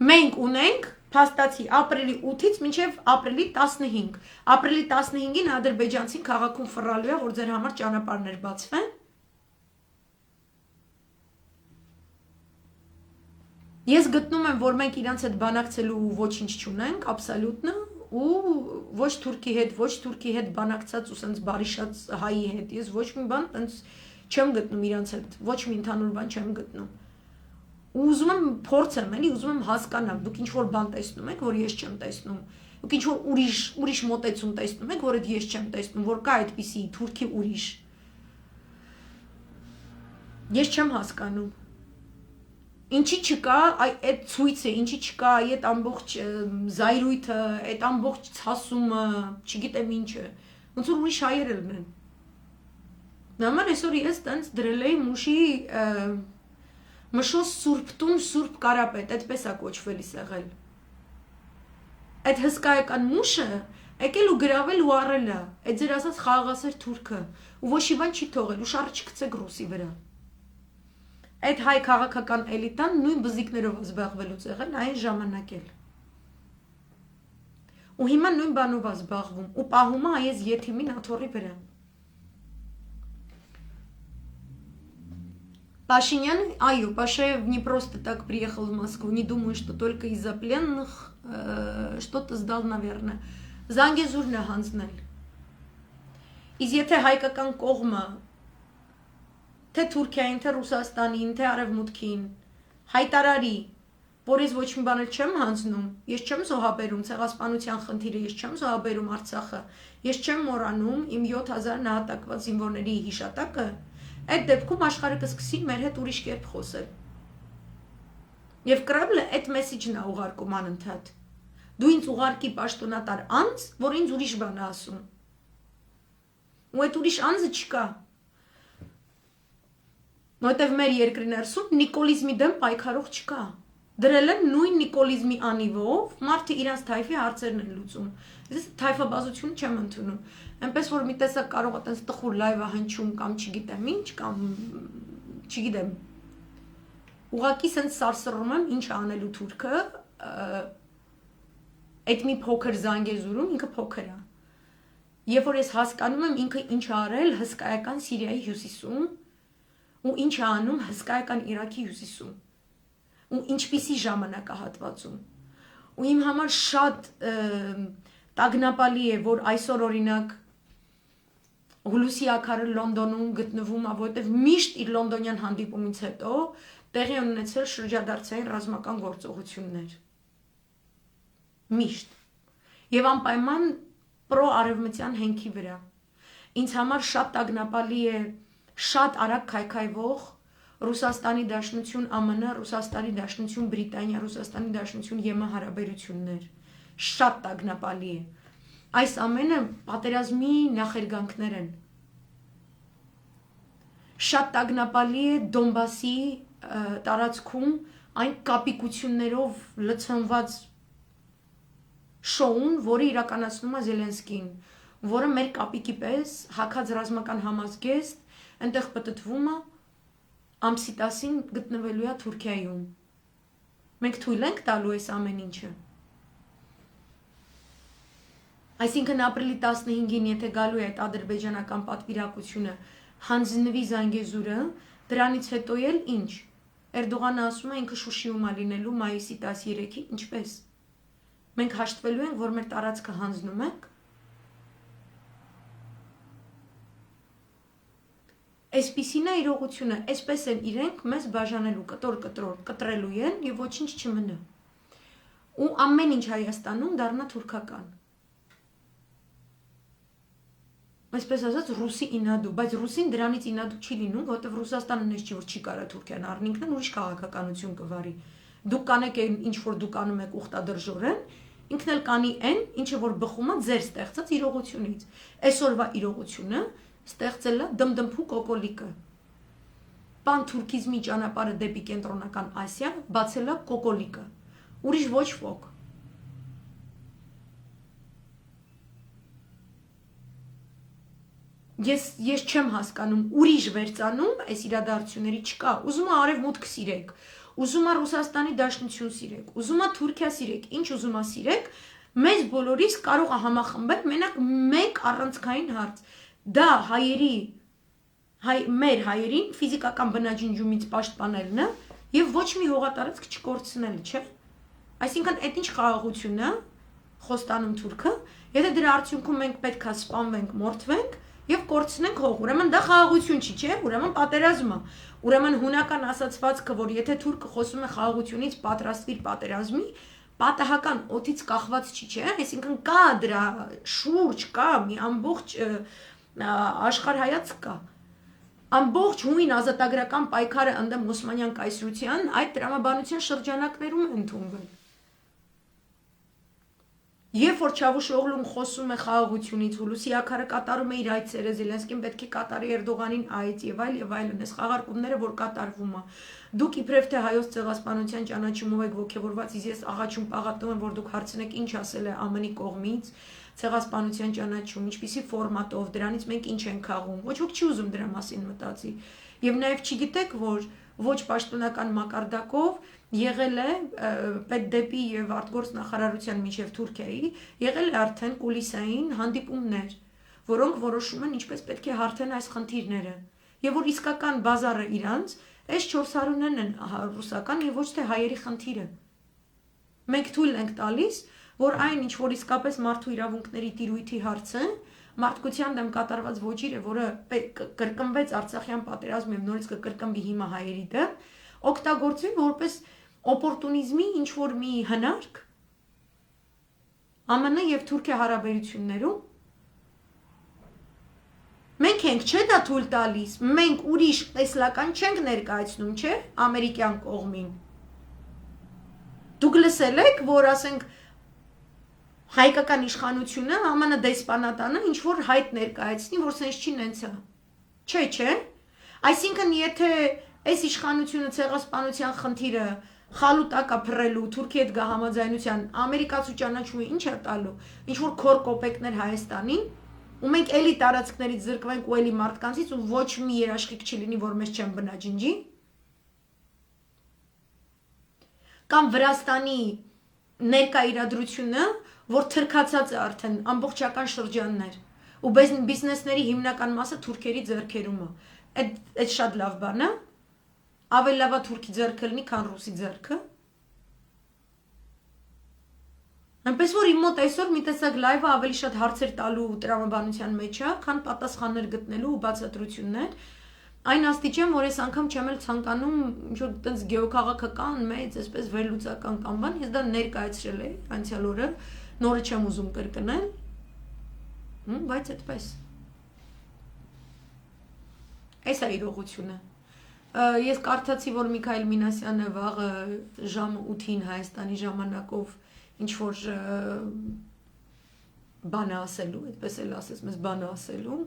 Մենք ունենք փաստացի ապրիլի 8-ից մինչև ապրիլի 15։ Ապրիլի 15-ին ադրբեջանցին քաղաքում ֆռալու է, որ ձեր համար ճանապարհներ բացվեն։ Ես գտնում եմ, որ մենք իրանց հետ բանակցելու ոչինչ չունենք, աբսոլյուտնը, ու ոչ թուրքի հետ բանակցած ու սենց բարիշած հայի հետ, ես ոչ մի բան տենց չեմ գտնում իրանց հետ, ոչ մի ընդհանուր բան չեմ գտնում։ Ու ուզում եմ փորձեմ, էլի ուզում եմ հասկանալ, դուք ինչ որ բան տեսնում եք, որ ես չեմ տեսնում, դուք ինչ որ ուրիշ մոտեցում տեսնում եք, որ այդ ես չեմ տեսնում, որ կա այդպիսի թուրքի ուրիշ։ Ես չեմ հասկանում։ Ինչի չկա այդ ցույցը, ինչի չկա այդ ամբողջ զայրույթը, այդ ամբողջ ցասումը, չգիտեմ ինչը, ոնց որ ուրիշ հայեր լինեն։ Նամար այսօր ես տենց դրել էի մուշի մշոս սուրբ տուն, սուրբ կարապետ, այդպես է կոչվելիս եղել։ Այդ հսկայական մուշը եկել ու գրավել ու առել է, այդ ձեր ասած խաղաղասեր թուրքը, ու ոչ մի բան չի թողել, ու շարը չգցեք ռուսի վրա։ Այդ հայ քաղաքական էլիտան նույն բզիկներով զբաղվելուց եղել այն ժամանակ էլ։ Ու հիմա նույն բանով է զբաղվում ու պահում է այս եթիմին աթոռի վրա։ Пашинян, айо, Пашаев не просто так приехал в Москву, не думаю, что только из-за пленных что-то сдал, наверное. Զանգեզուրն է հանձնել։ Իսկ եթե հայկական կողմը, թե Թուրքիային, թե Ռուսաստանին, թե Արևմուտքին հայտարարի, որ ես ոչ մի բան չեմ հանձնում, ես չեմ զոհաբերում ցեղասպանության խնդիրը, ես չեմ զոհաբերում Արցախը, ես չեմ մոռանում իմ 7000 նահատակված զինվորների հիշատակը, այդ դեպքում աշխարհը կսկսի մեր հետ ուրիշ կերպ խոսել։ Եվ Կրեմլը այդ մեսեջն է ուղարկում անընդհատ։ Դու ինձ ուղարկի պաշտոնատար անձ, որ ինձ ուրիշ բան է ասում։ Ու այդ ուրիշ անձը չկա։ Որտեվ մեր երկրի ներսում նիկոլիզմի դեմ պայքարող չկա։ Դրել են նույն նիկոլիզմի անիվով մարդը իրանց թայֆի հարցերն են լուծում։ Ես թայֆաբազությունը չեմ ընդունում։ Այնպես որ մի տեսակ կարող է տես տխուր լայվը հնչում կամ չգիտեմ ինչ կամ չգիտեմ։ Ուղղակի սենց սարսռում եմ ինչ անելու թուրքը այդ մի փոքր Զանգեզուրում ինքը փոքր է։ Երբ որ ես հասկանում եմ ինքը ինչ է արել հսկայական Սիրիայի հյուսիսում ու ինչ է անում հսկայական Իրաքի հյուսիսում ու ինչպիսի ժամանակահատվածում։ Ու իմ համար շատ տագնապալի է, որ այսօր օրինակ Հուլուսի ակարը Լոնդոնում գտնվում է, որտեղ միշտ իր լոնդոնյան հանդիպումից հետո տեղի ունեցել շրջադարձային ռազմական գործողություններ։ Միշտ։ Եվ անպայման պրո-արևմտյան հենքի վրա։ Ինձ համար շատ տագնապալի է շատ արագ քայքայվող Ռուսաստանի Դաշնություն ԱՄՆ, Ռուսաստանի Դաշնություն Բրիտանիա, Ռուսաստանի Դաշնություն ԵՄ հարաբերություններ։ Շատ տագնապալի է։ Այս ամենը պատերազմի նախերգանքներ են։ Շատ տագնապալի է Դոնբասի տարածքում այն կապիկություններով լցոնված շոուն, որը իրականացնում է Զելենսկին, որը մեր կապիկի պես հակած ռազմական համազգեստ այնտեղ պտտվում է ամսի 10-ին գտնվելու է Թուրքիայում։ Մենք թույլ ենք տալու այս ամեն ինչը։ Այսինքն ապրիլի 15-ին եթե գալու է այդ ադրբեջանական պատվիրակությունը հանձնվի Զանգեզուրը, դրանից հետո էլ ինչ։ Էրդողանը ասում է ինքը Շուշիում է լինելու մայիսի 13-ին, ինչպես։ Մենք հաշտվելու ենք, որ մեր տարածքը հանձնում ենք։ Այսպիսին է իրողությունը, այսպես են իրենք մեզ բաժանելու, կտրելու են եւ ոչինչ չմնա։ Ու ամեն ինչ Հայաստանում դառնա թուրքական։ Այսպես ասած ռուսի ինադու, բայց ռուսին դրանից ինադու չի լինում, որովհետեւ Ռուսաստանը նես չի որ չի կարա Թուրքիան առնի, ինքն ուրիշ քաղաքականություն կվարի։ Դուք կանեք ինչ որ դուք անում եք ուխտադրժորեն, ինքն էլ կանի այն, ինչը որ բխում է ձեր ստեղծած իրողությունից։ Այսօրվա իրողությունը ստեղծել է դմդմփու կոկոլիկը։ Պան թուրքիզմի ճանապարհը դեպի կենտրոնական Ասիա բացել է կոկոլիկը։ Ուրիշ ոչ ոք։ Ես չեմ հասկանում, ուրիշ վերցանում այս իրադարձությունների չկա։ Ուզում է արևմուտք սիրեք, ուզում է Ռուսաստանի Դաշնություն սիրեք, ուզում է Թուրքիա սիրեք, ինչ ուզում է սիրեք, մեզ բոլորիս կարող է համախմբել մենակ մեկ առանցքային հարց։ Դա մեր հայերին ֆիզիկական բնաջնջումից պաշտպանելն է եւ ոչ մի հողատարածք չկորցնելը, չէ՞։ Այսինքն այդ ինչ խաղաղություն է խոստանում թուրքը, եթե դրա արդյունքում մենք պետքա սպանվենք, մորթվենք եւ կորցնենք հող, ուրեմն դա խաղաղություն չի, չէ՞, ուրեմն պատերազմ է։ Ուրեմն հունական ասացվածքը, որ եթե թուրքը խոսում է խաղաղությունից պատրաստվիր պատերազմի, պատահական օդից կախված չի, չէ՞, այսինքն կա դրա շուրջ, կա մի ամբողջ աշխարհայացք կա։ Ամբողջ հույն ազատագրական պայքարը ընդդեմ Օսմանյան կայսրության այդ տրամաբանության շրջանակներում է ընդունվել։ Երբ որ Չավուշօղլուն խոսում է խաղաղությունից, Հուլուսի ակարը կատարում է իր այցերը, Զելենսկին պետք է կատարի Էրդողանին այց եւ այլն, այս խաղարկումները որ կատարվում է։ Դուք իբրև թե հայոց ցեղասպանության ճանաչումով եք ողջավորված, ես աղաչում պաղատում եմ, որ դուք հարցնեք ինչ ասել է ԱՄՆ-ի կողմից ցեղասպանության ճանաչում, ինչպիսի ֆորմատով, դրանից մենք ինչ ենք խաղում։ Ոչ ոք չի ուզում դրա մասին մտածի։ Եվ նաեւ չգիտեք, որ ոչ պաշտոնական մակարդակով եղել է պետդեպի եւ արտգործ նախարարության միջև Թուրքիայի, եղել է արդեն կուլիսային հանդիպումներ, որոնք որոշում են ինչպես պետք է հարթեն այս խնդիրները, եւ որ իսկական բազարը իրանց S400-ներն են ռուսական եւ ոչ թե հայերի խնդիրը։ Մենք թույլ ենք տալիս, որ այն ինչ որ իսկապես մարդու իրավունքների տիրույթի հարց է, մարդկության դեմ կատարված ոճիրը, որը կրկնվեց Արցախյան պատերազմում եւ նորից կկրկնվի հիմա հայերի դեմ, օգտագործվի որպես օպորտունիզմի ինչ որ մի հնարք ԱՄՆ եւ Թուրքիա հարաբերություններում։ Մենք ենք չէ դա թույլ տալիս, մենք ուրիշ տեսլական չենք ներկայացնում, չէ, ամերիկյան կողմին։ Դուք լսել եք, որ ասենք հայկական իշխանությունը ԱՄՆ դեսպանատանը ինչ որ հայտ ներկայացնի, որ սենց չի նենցա։ Չէ։ Այսինքն եթե այս իշխանությունը ցեղասպանության խնդիրը խալուտակա փռելու Թուրքիի հետ գա համաձայնության ամերիկացու ճանաչումը ինչ է տալու, ինչ որ քոր կոպեկներ Հայաստանին, ու մենք էլի տարածքներից զրկվենք ու էլի մարդկանցից ու ոչ մի երաշխիք չի լինի, որ մեզ չեն բնաջնջի։ Կամ Վրաստանի ներկա իրադրությունը, որ թրքացած է արդեն ամբողջական շրջաններ ու բիզնեսների հիմնական մասը թուրքերի ձեռքերում է։ Այդ շատ լավ բան է։ Ավելի լավ է թուրքի ձեռքը լինի, քան ռուսի ձեռքը։ Այնպես որ իմ մոտ այսօր մի տեսակ լայվը ավելի շատ հարցեր տալու տրամաբանության մեջ է, քան պատասխաններ գտնելու ու բացատրություններ։ Այն աստիճան, որ այս անգամ չեմ էլ ցանկանում ինչ-որ այդպես գեոքաղաքական մեծ, այսպես վերլուծական կամ բան, ես դա ներկայացրել էի անցյալ օրը, նորը չեմ ուզում կրկնել, բայց այդպես։ Այս է իրողությունը։ Ես կարդացի, որ Միքայել Մինասյանը վաղը ժամը 8-ին Հայաստանի ժամանակով ինչ որ բան է ասելու, այդպես էլ ասես, մեզ բան է ասելու,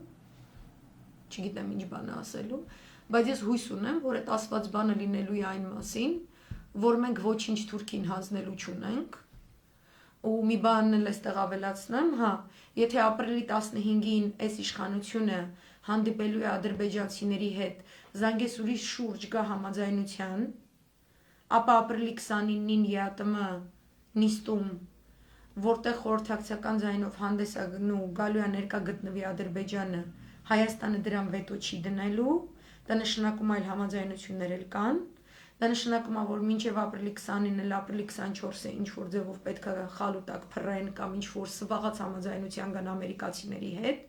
չգիտեմ ինչ բան է ասելու, բայց ես հույս ունեմ, որ այդ ասված բանը լինելու է այն մասին, որ մենք ոչինչ Թուրքին հանձնելու չունենք, ու մի բան էլ էստեղ ավելացնեմ, եթե ապրիլի 15-ին այս իշխանությունը հանդիպելու է ադրբեջանցիների հետ Զանգեսուրի շուրջ գա համաձայնության, ապա ապրիլի 29-ին ԵԱՏՄ նիստում, որտեղ խորհրդակցական ձայնով հանդես է գալու է ներկա գտնվի Ադրբեջանը, Հայաստանը դրան վետո չի դնելու, դա նշանակում այլ համաձայնություններ էլ կան, դա նշանակում է, որ մինչև ապրիլի 20-ին էլ ապրիլի 24-ը ինչ որ ձևով պետք է խալուտակ փռեն կամ ինչ որ սվաղած համաձայնության կան ամերիկացիների հետ,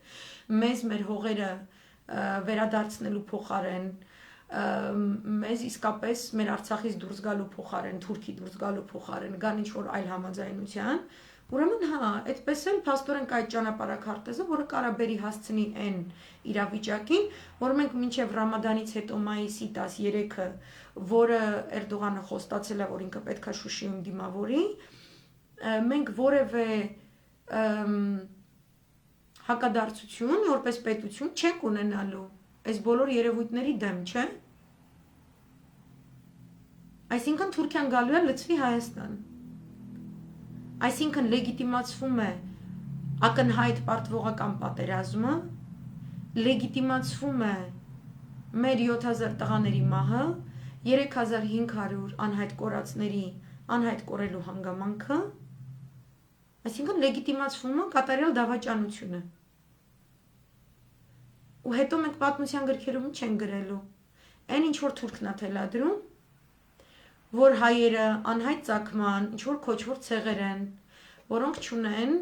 մեզ մեր հողերը վերադարձնելու փոխարեն մեզ իսկապես մեր Արցախից դուրս գալու փոխարեն, Թուրքի դուրս գալու փոխարեն կան ինչ որ այլ համաձայնության, ուրեմն այդպես էլ փաստորեն կա այդ ճանապարհաքարտեզը, որը կարա բերի հասցնի այն իրավիճակին, որ մենք մինչև Ռամադանից հետո մայիսի 13-ը, որը Էրդողանը խոստացել է, որ ինքը պետք է Շուշիում դիմավորի, մենք որևէ հակադարձություն, որպես պետություն չենք ունենալու այս բոլոր երևույթների դեմ, չէ՞։ Այսինքն Թուրքիան գալու է լցվի Հայաստան։ Այսինքն լեգիտիմացվում է ակնհայտ պարտվողական պատերազմը, լեգիտիմացվում է մեր 7000 տղաների մահը, 3500 անհայտ կորածների անհայտ կորելու հանգամանքը, այսինքն լեգիտիմացվում է կատարյալ դավաճանությունը։ Ու հետո մենք պատմության գրքերում չեն գրելու։ Այն ինչ որ թուրքն է թելադրում, որ հայերը անհայտ ծագման, ինչ որ քոչվոր ցեղեր են, որոնք չունեն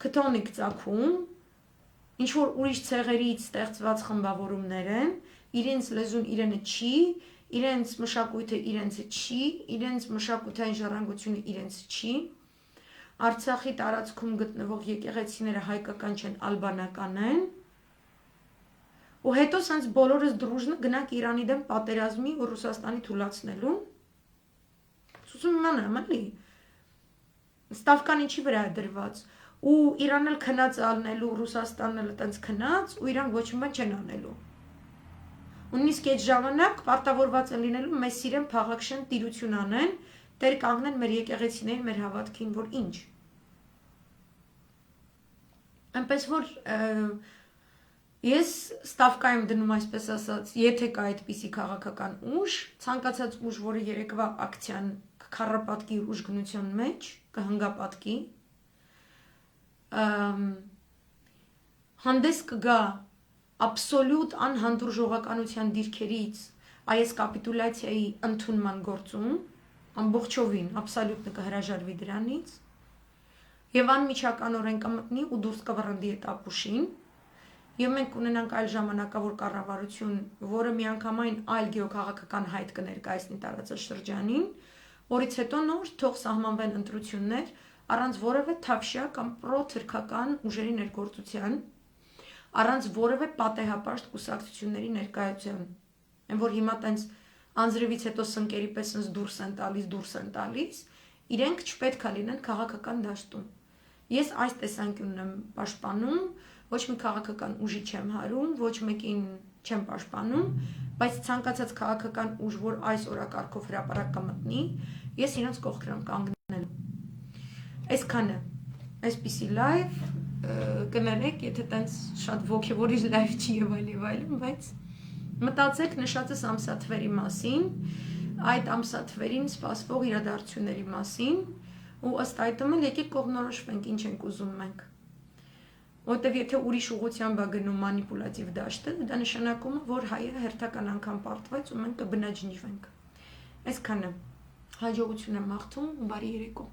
քթոնիկ ծագում, ինչ որ ուրիշ ցեղերից ստեղծված խմբավորումներ են, իրենց լեզուն իրենը չի, իրենց մշակույթը իրենցը չի, իրենց մշակութային ժառանգությունը իրենցը չի, Արցախի տարածքում գտնվող եկեղեցիները հայկական չեն, ալբանական են, ու հետո սենց բոլորս դրուժնը գնանք Իրանի դեմ պատերազմի ու Ռուսաստանի թուլացնելու, սուսում իմանամ էլի, ստավկան ինչի վրա է դրված, ու Իրանն էլ քնած ալնելու, Ռուսաստանն էլ տենց քնած, ու իրանք ոչ մի բան չեն անելու։ Ու նույնիսկ այդ ժամանակ պարտավորված են լինելու մեզ սիրեն փաղաքշեն տիրություն անեն, տեր կանգնեն մեր եկեղեցիներին, մեր հավատքին, որ ինչ։ Այնպես որ Ես ստավկայում դնում այսպես ասած, եթե կա այդպիսի քաղաքական ուժ, ցանկացած ուժ, որը երեկվա ակցիան կքարապատկի ուժգնության մեջ, կհնգապատկի, հանդես կգա աբսոլյուտ անհանդուրժողականության դիրքերից այս կապիտուլյացիայի ընդունման գործում, ամբողջովին, աբսոլյուտ կհրաժարվի դրանից, եւ անմիջականորեն կմտնի ու դուրս կվռնդի այդ ապուշին, եւ մենք կունենանք այլ ժամանակավոր կառավարություն, որը միանգամայն այլ գեոքաղաքական հայտ կներկայացնի տարածաշրջանին, որից հետո նոր թող սահմանվեն ընտրություններ առանց որևէ թավշյա կամ պրոթրքական ուժերի ներգործության, առանց որևէ պատեհապաշտ կուսակցությունների ներկայության, այն որ հիմա տենց անձրևից հետո սնկերի պես դուրս են տալիս, իրենք չպետք է լինեն քաղաքական դաշտում։ Ես այս տեսանկյունն եմ պաշտպանում, ոչ մի քաղաքական ուժի չեմ հարում, ոչ մեկին չեմ պաշտպանում, բայց ցանկացած քաղաքական ուժ, որ այս օրակարգով հրապարակ կմտնի, ես իրենց կողքն եմ կանգնելու։ Այսքանը, այսպիսի լայվ, կներեք, եթե տենց շատ ոգևորիչ լայվ չի եւ այլն, բայց մտածեք նշածս ամսաթվերի մասին, այդ ամսաթվերին սպասվող իրադարձությունների մասին, ու ըստ այդմ էլ եկեք կողմնորոշվենք ինչ ենք ուզում մենք։ Որտեւ եթե ուրիշ ուղղությամբ է գնում մանիպուլատիվ դաշտը, դա նշանակում է, որ հայերը հերթական անգամ պարտվեց ու մենք կբնաջնջվենք։ Այսքանը, հաջողություն եմ մաղթում ու բարի երեկո։